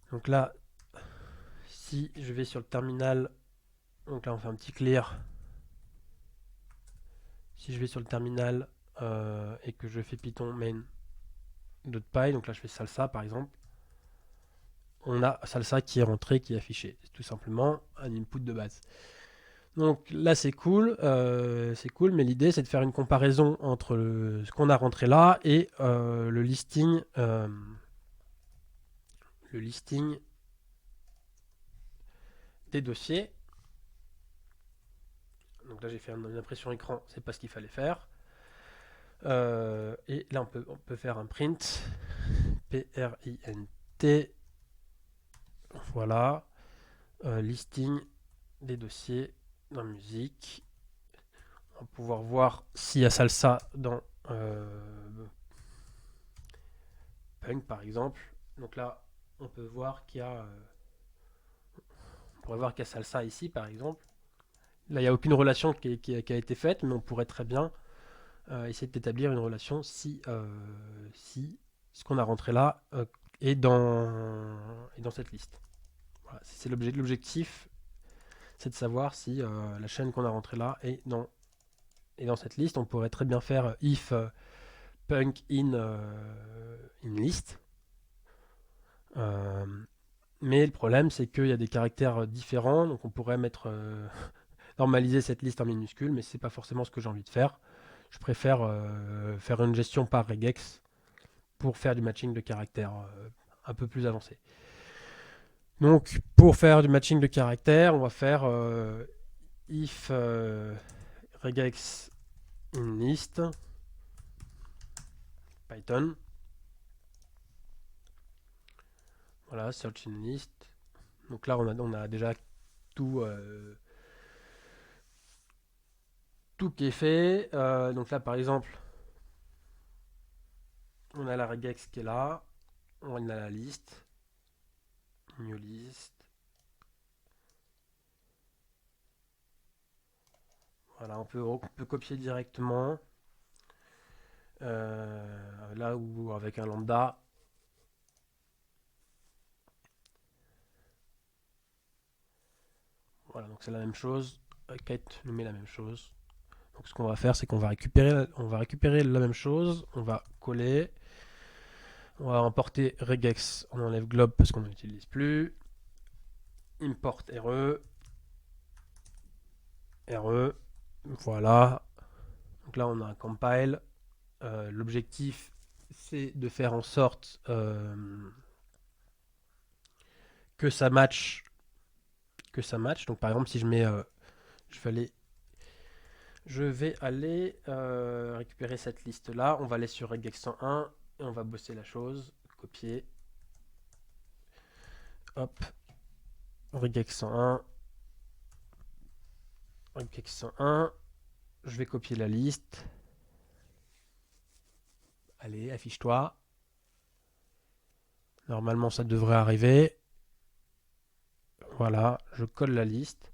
Donc là, si je vais sur le terminal, donc là, on fait un petit clear. Si je vais sur le terminal et que je fais Python main.py, donc là, je fais salsa, par exemple, on a salsa qui est rentré, qui est affiché. C'est tout simplement un input de base. Donc là c'est cool, mais l'idée c'est de faire une comparaison entre ce qu'on a rentré là et le listing des dossiers. Donc là j'ai fait une impression écran, c'est pas ce qu'il fallait faire. Et là on peut faire un print, P-R-I-N-T, voilà, listing des dossiers dans musique. On va pouvoir voir s'il y a salsa dans punk par exemple. Donc là, on peut voir on pourrait voir qu'il y a salsa ici par exemple. Là, il n'y a aucune relation qui a été faite, mais on pourrait très bien essayer d'établir une relation si ce qu'on a rentré là est dans cette liste. Voilà, c'est l'objectif, c'est de savoir si la chaîne qu'on a rentrée là est dans cette liste. On pourrait très bien faire if punk in list. Euh, mais le problème, c'est qu'il y a des caractères différents, donc on pourrait normaliser cette liste en minuscule, mais c'est pas forcément ce que j'ai envie de faire. Je préfère faire une gestion par regex pour faire du matching de caractères un peu plus avancé. Donc, pour faire du matching de caractères, on va faire if regex in list Python. Voilà, search in list. Donc là, on a déjà tout, tout qui est fait. Donc là, par exemple, on a la regex qui est là. On a la liste. New list. Voilà, on peut copier directement. Là où avec un lambda, voilà, donc c'est la même chose. Kite nous met la même chose. Donc ce qu'on va faire, c'est qu'on va récupérer la même chose, on va coller, On va importer regex, on enlève globe parce qu'on n'utilise plus. Import RE, voilà. Donc là on a un compile. L'objectif c'est de faire en sorte que ça match. Donc par exemple si je mets, je vais aller récupérer cette liste là. On va aller sur regex 101 et on va bosser la chose. Copier. Hop. Regex 101. Regex 101. Je vais copier la liste. Allez, affiche-toi. Normalement, ça devrait arriver. Voilà, je colle la liste.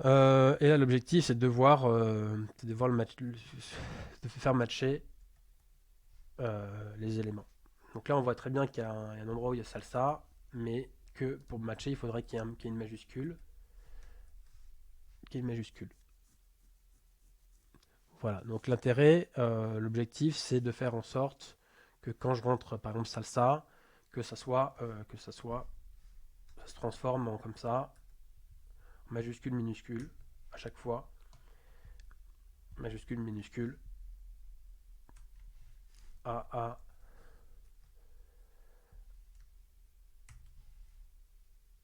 Et là, l'objectif, c'est de voir le match, de faire matcher les éléments. Donc là, on voit très bien qu'il y a un endroit où il y a salsa, mais que pour matcher, il faudrait qu'il y ait une majuscule. Voilà, donc l'intérêt, l'objectif, c'est de faire en sorte que quand je rentre, par exemple, salsa, que ça se transforme en comme ça, majuscule, minuscule, à chaque fois, majuscule, minuscule, A,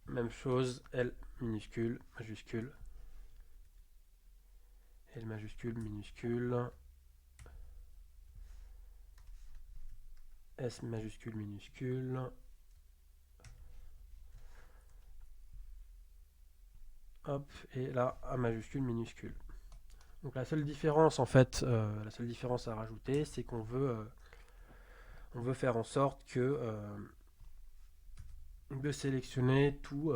même chose, L minuscule, majuscule, L majuscule, minuscule, S majuscule, minuscule, hop, et là, A majuscule, minuscule. Donc la seule différence en fait, la seule différence à rajouter, c'est on veut faire en sorte que de sélectionner tout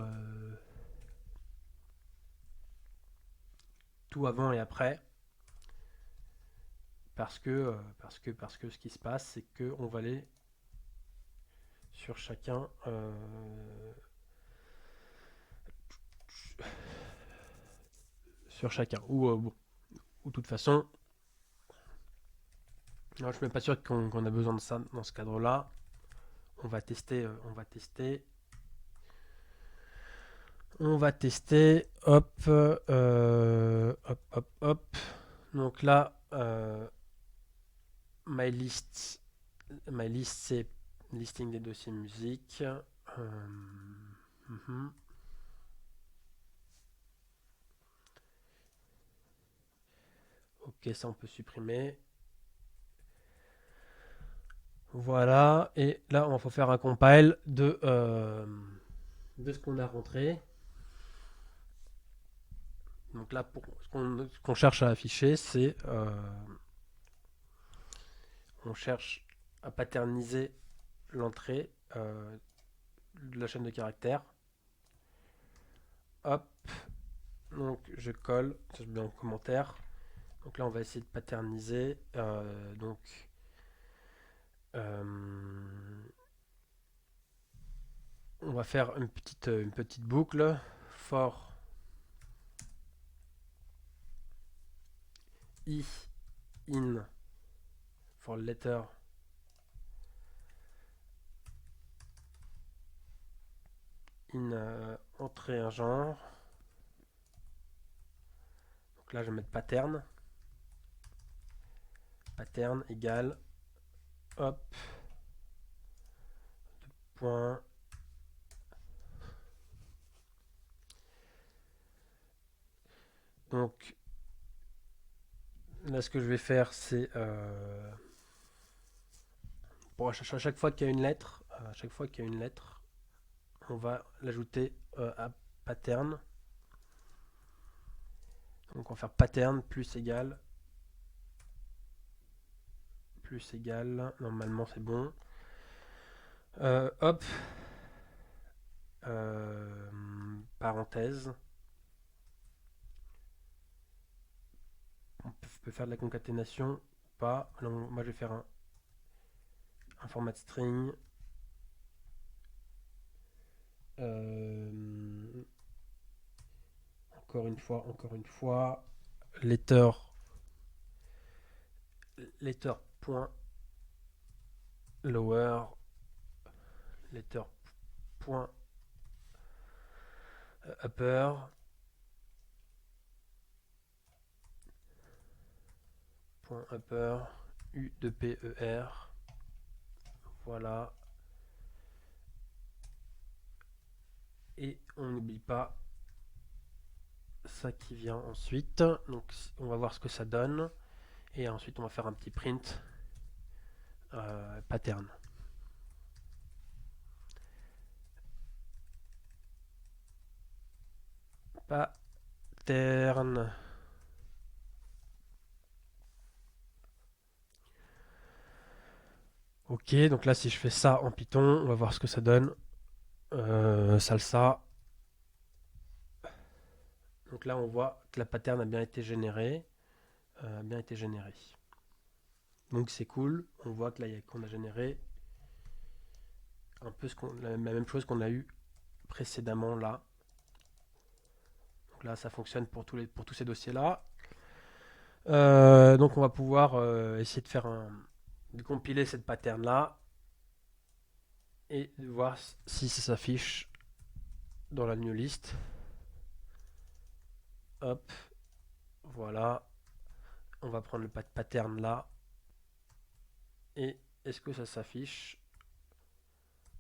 avant et après, parce que ce qui se passe, c'est que on va aller sur chacun ou de toute façon, alors, je suis même pas sûr qu'on a besoin de ça dans ce cadre-là. On va tester, hop, hop, hop. Donc là, my list, c'est listing des dossiers musique. Mhm. Ok, ça on peut supprimer. Voilà, et là on va faire un compile de ce qu'on a rentré. Donc là, ce qu'on cherche à afficher, c'est on cherche à patterniser l'entrée de la chaîne de caractères. Hop, donc je colle, ça je mets en commentaire. Donc là, on va essayer de patterniser. Euh, on va faire une petite boucle for i in for letter in entrée un genre. Donc là, je vais mettre pattern égale hop point. Donc là, ce que je vais faire, c'est pour à chaque fois qu'il y a une lettre, on va l'ajouter à pattern. Donc on va faire pattern plus égal, normalement c'est bon. Hop, parenthèse. On peut faire de la concaténation ou pas. Alors, moi je vais faire un format string. Encore une fois, letter point lower letter point upper point upper u de p e r. Voilà. Et on n'oublie pas ça qui vient ensuite. Donc on va voir ce que ça donne. Et ensuite on va faire un petit print pattern. Pattern. Ok, donc là si je fais ça en Python, on va voir ce que ça donne. Salsa. Donc là on voit que la pattern a bien été générée. Donc c'est cool. On voit que là qu'on a généré un peu la même chose qu'on a eu précédemment là. Donc là ça fonctionne pour tous ces dossiers là. Donc on va pouvoir essayer de compiler cette pattern là et de voir si ça s'affiche dans la new list. Hop, voilà. On va prendre le pattern là. Et est-ce que ça s'affiche?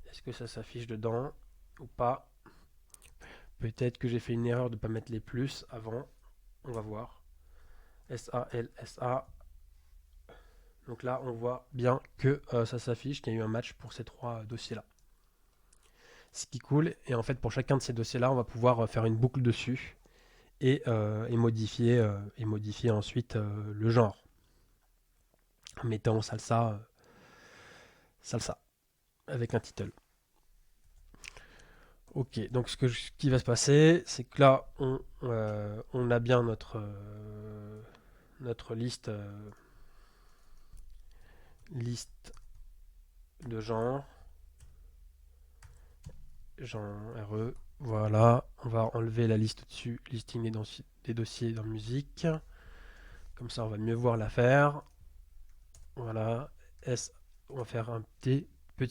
Est-ce que ça s'affiche dedans ou pas? Peut-être que j'ai fait une erreur de ne pas mettre les plus avant. On va voir. SALSA. Donc là, on voit bien que ça s'affiche, qu'il y a eu un match pour ces trois dossiers-là. Ce qui est cool. Et en fait, pour chacun de ces dossiers-là, on va pouvoir faire une boucle dessus et modifier ensuite le genre. En mettant salsa, salsa, avec un title. Ok, donc ce qui va se passer, c'est que là, on a bien notre liste de genre RE. Voilà, on va enlever la liste au-dessus, listing des dossiers dans musique. Comme ça, on va mieux voir l'affaire. Voilà, on va faire un petit PUNK.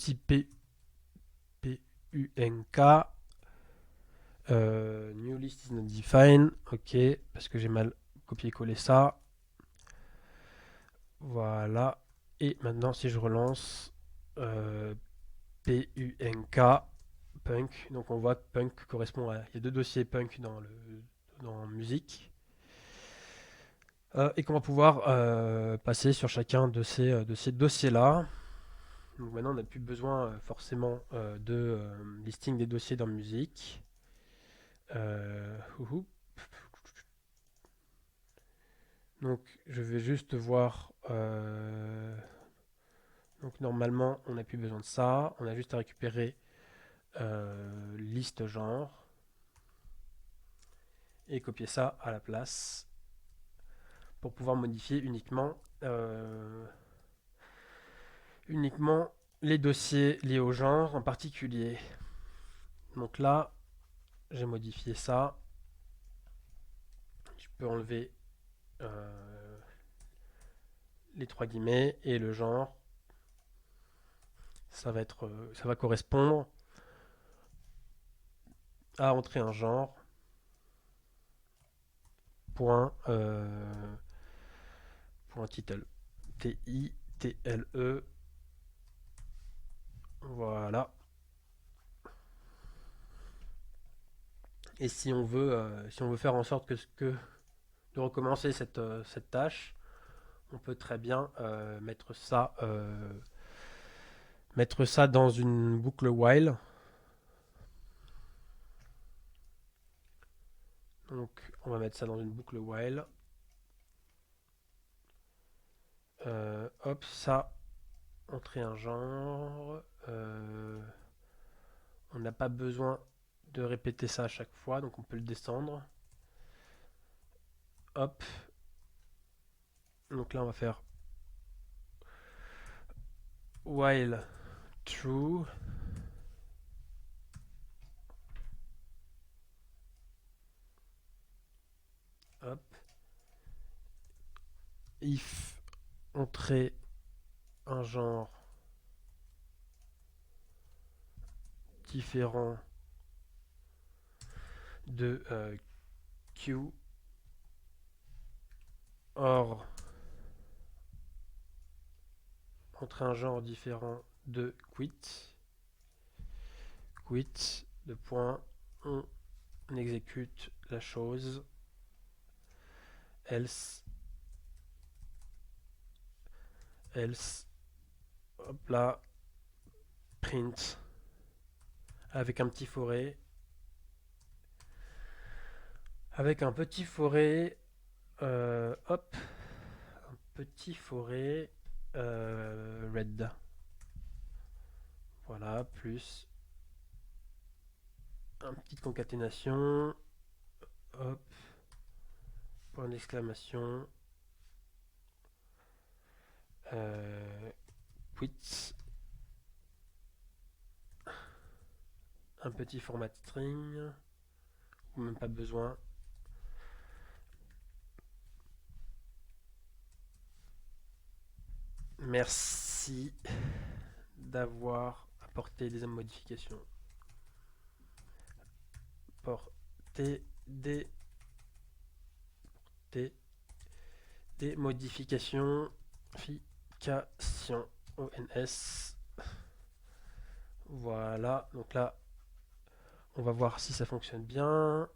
New list is not defined. Ok, parce que j'ai mal copié-collé ça. Voilà. Et maintenant, si je relance PUNK, punk, donc on voit que punk correspond à. Il y a deux dossiers punk dans musique. Et qu'on va pouvoir passer sur chacun de ces dossiers-là. Donc maintenant, on n'a plus besoin forcément de listing des dossiers dans musique. Ouhou. Donc je vais juste voir. Donc normalement, on n'a plus besoin de ça. On a juste à récupérer liste genre et copier ça à la place pour pouvoir modifier uniquement les dossiers liés au genre en particulier. Donc là, j'ai modifié ça. Je peux enlever les trois guillemets et le genre. Ça va correspondre à entrer un genre. Point, point title. Title. Voilà. Et si on veut faire en sorte de recommencer cette tâche, on peut très bien mettre ça dans une boucle while. Donc on va mettre ça dans une boucle while. Hop, ça, entrer un genre. On n'a pas besoin de répéter ça à chaque fois, donc on peut le descendre. Hop. Donc là, on va faire while true. Hop. If entrer un genre différent de Q or entre un genre différent de quit. Quit, de point, on exécute la chose, else, hop là, print, avec un petit forêt, hop, un petit forêt red. Voilà, plus un petite concaténation, hop, point d'exclamation, quit, un petit format string, ou même pas besoin. Merci d'avoir apporté des modifications. Apporter des modifications. ONS. Voilà, donc là, on va voir si ça fonctionne bien.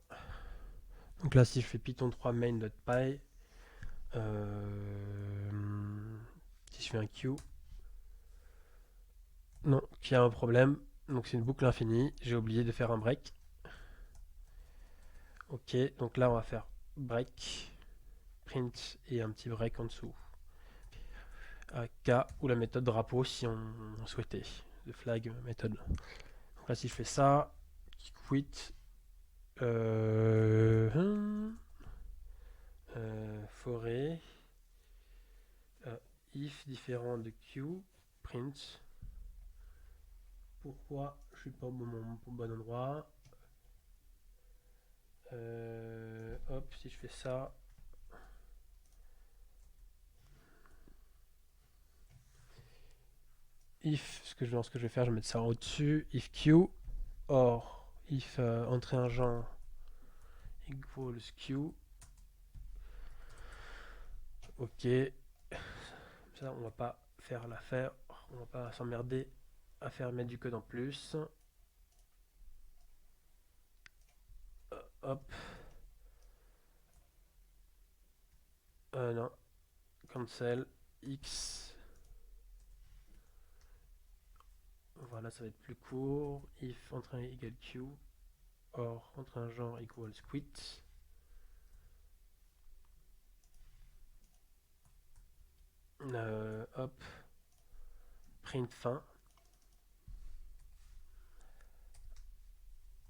Donc là, si je fais python 3 main.py, si je fais un queue, non, qu'il y a un problème. Donc c'est une boucle infinie. J'ai oublié de faire un break. Ok, donc là, on va faire break, print et un petit break en dessous. K ou la méthode drapeau si on souhaitait. Le flag méthode. Donc là, si je fais ça, quit, forêt, if différent de q, print. Pourquoi je suis pas au bon endroit? Hop, si je fais ça, if, ce que je vais faire, je vais mettre ça au-dessus, if q, or, if entrer un genre equals q, ok, ça on va pas faire l'affaire, on va pas s'emmerder à faire mettre du code en plus. Hop, non, cancel, x, voilà, ça va être plus court, if entre un égale q, or entre un genre equals quit. Hop, print fin,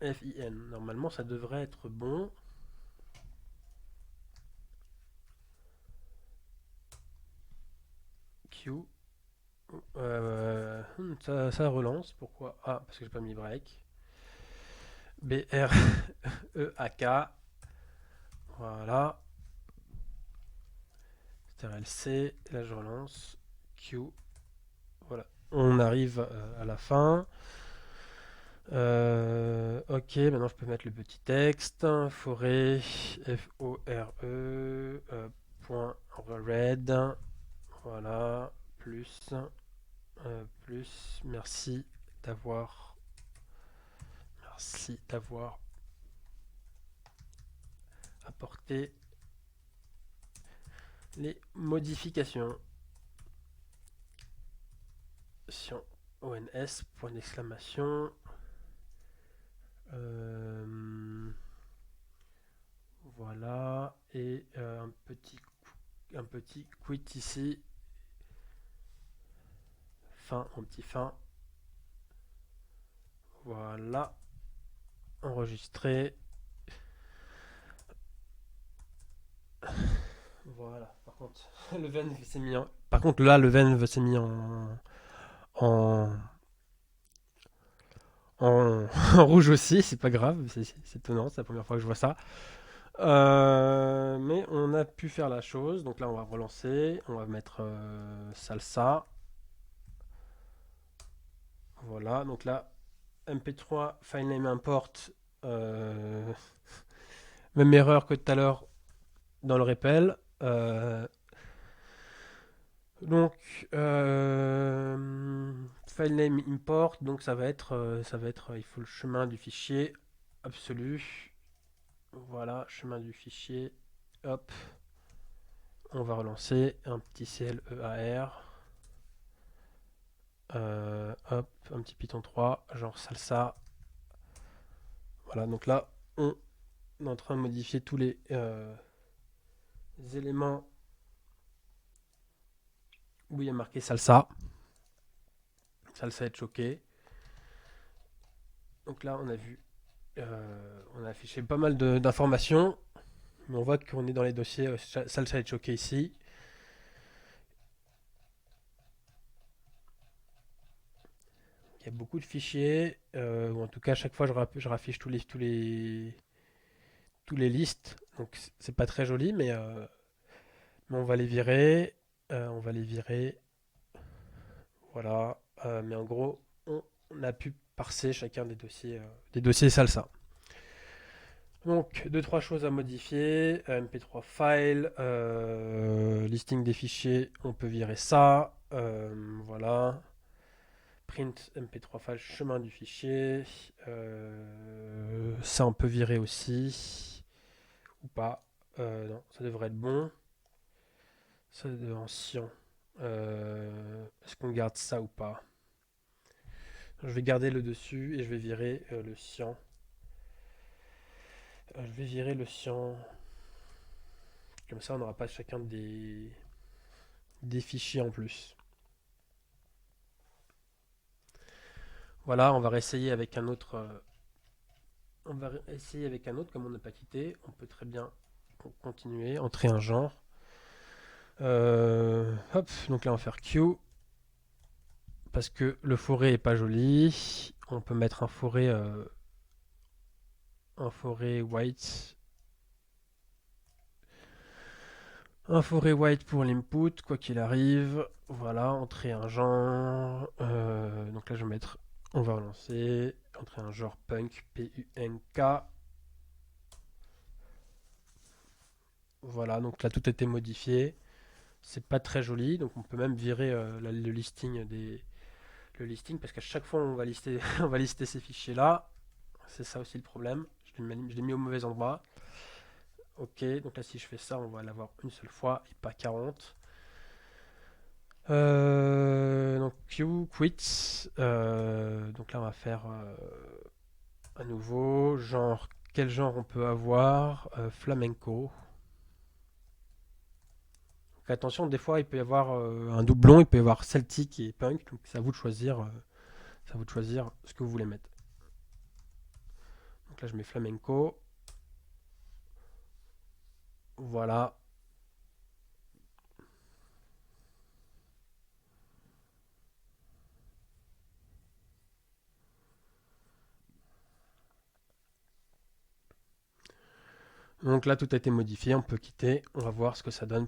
fin, normalement ça devrait être bon. Q, ça relance, pourquoi? Ah, parce que j'ai pas mis break. BREAK, voilà. CTRL-C, là je relance. Q, voilà. On arrive à la fin. Ok, maintenant je peux mettre le petit texte. Forêt, F-O-R-E, point red. Voilà, plus, merci d'avoir apporté les modifications. ONS, point d'exclamation. Voilà, et un petit quit ici. Fin, un petit fin. Voilà, enregistré. Voilà, par contre, le ven s'est mis en... Par contre, là, le ven s'est mis en, en rouge aussi, c'est pas grave, c'est étonnant, c'est la première fois que je vois ça. Mais on a pu faire la chose, donc là on va relancer, on va mettre salsa. Voilà, donc là MP3 filename import. euh, Même erreur que tout à l'heure dans le REPL. Donc, filename import, donc il faut le chemin du fichier absolu. Voilà, chemin du fichier. Hop, on va relancer un petit CLEAR. Hop, un petit Python 3, genre salsa. Voilà, donc là, on est en train de modifier tous les éléments où il y a marqué salsa. Salsa est choqué. Donc là, on a affiché pas mal d'informations, mais on voit qu'on est dans les dossiers salsa est choqué ici. Il y a beaucoup de fichiers, ou en tout cas, à chaque fois, je raffiche tous les listes. Donc, c'est pas très joli, mais on va les virer. On va les virer. Voilà. Mais en gros, on a pu parser chacun des dossiers salsa. Donc, deux, trois choses à modifier. MP3 file, listing des fichiers, on peut virer ça. Voilà. Print MP3 file, chemin du fichier. Ça, on peut virer aussi. Ou pas. Non, ça devrait être bon. Ça devrait être ancien. Est-ce qu'on garde ça ou pas? Je vais garder le dessus et je vais virer le cyan. Je vais virer le cyan. Comme ça, on n'aura pas chacun des fichiers en plus. Voilà, on va réessayer avec un autre. On va essayer avec un autre, comme on n'a pas quitté. On peut très bien continuer, entrer un genre. Hop, donc là on va faire Q. Parce que le forêt est pas joli. On peut mettre un forêt white. Un forêt white pour l'input, quoi qu'il arrive. Voilà, entrer un genre. Donc là je vais mettre. On va relancer. Entrer un genre punk, P-U-N-K. Voilà, donc là tout a été modifié. C'est pas très joli, donc on peut même virer le listing parce qu'à chaque fois on va lister, on va lister ces fichiers là. C'est ça aussi le problème. Je l'ai mis au mauvais endroit. Ok, donc là si je fais ça, on va l'avoir une seule fois et pas 40. Donc Q, quit. Donc là on va faire à nouveau genre. Quel genre on peut avoir? Flamenco. Donc attention, des fois il peut y avoir un doublon, il peut y avoir celtique et punk, donc c'est à vous de choisir, ce que vous voulez mettre. Donc là je mets flamenco. Voilà. Donc là tout a été modifié, on peut quitter. On va voir ce que ça donne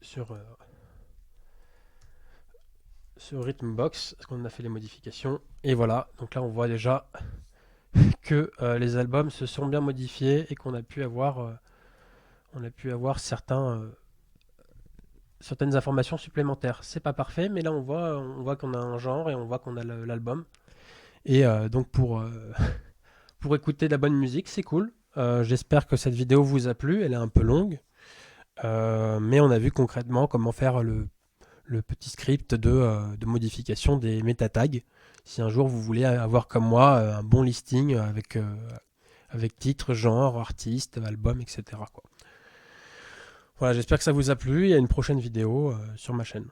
sur, euh, sur Rhythmbox, parce qu'on a fait les modifications. Et voilà, donc là on voit déjà que les albums se sont bien modifiés et qu'on a pu avoir certaines informations supplémentaires. C'est pas parfait, mais là on voit qu'on a un genre et on voit qu'on a l'album. Et donc pour écouter de la bonne musique, c'est cool. J'espère que cette vidéo vous a plu. Elle est un peu longue, mais on a vu concrètement comment faire le petit script de modification des meta tags. Si un jour vous voulez avoir comme moi un bon listing avec titre, genre, artiste, album, etc. quoi. Voilà, j'espère que ça vous a plu et à une prochaine vidéo sur ma chaîne.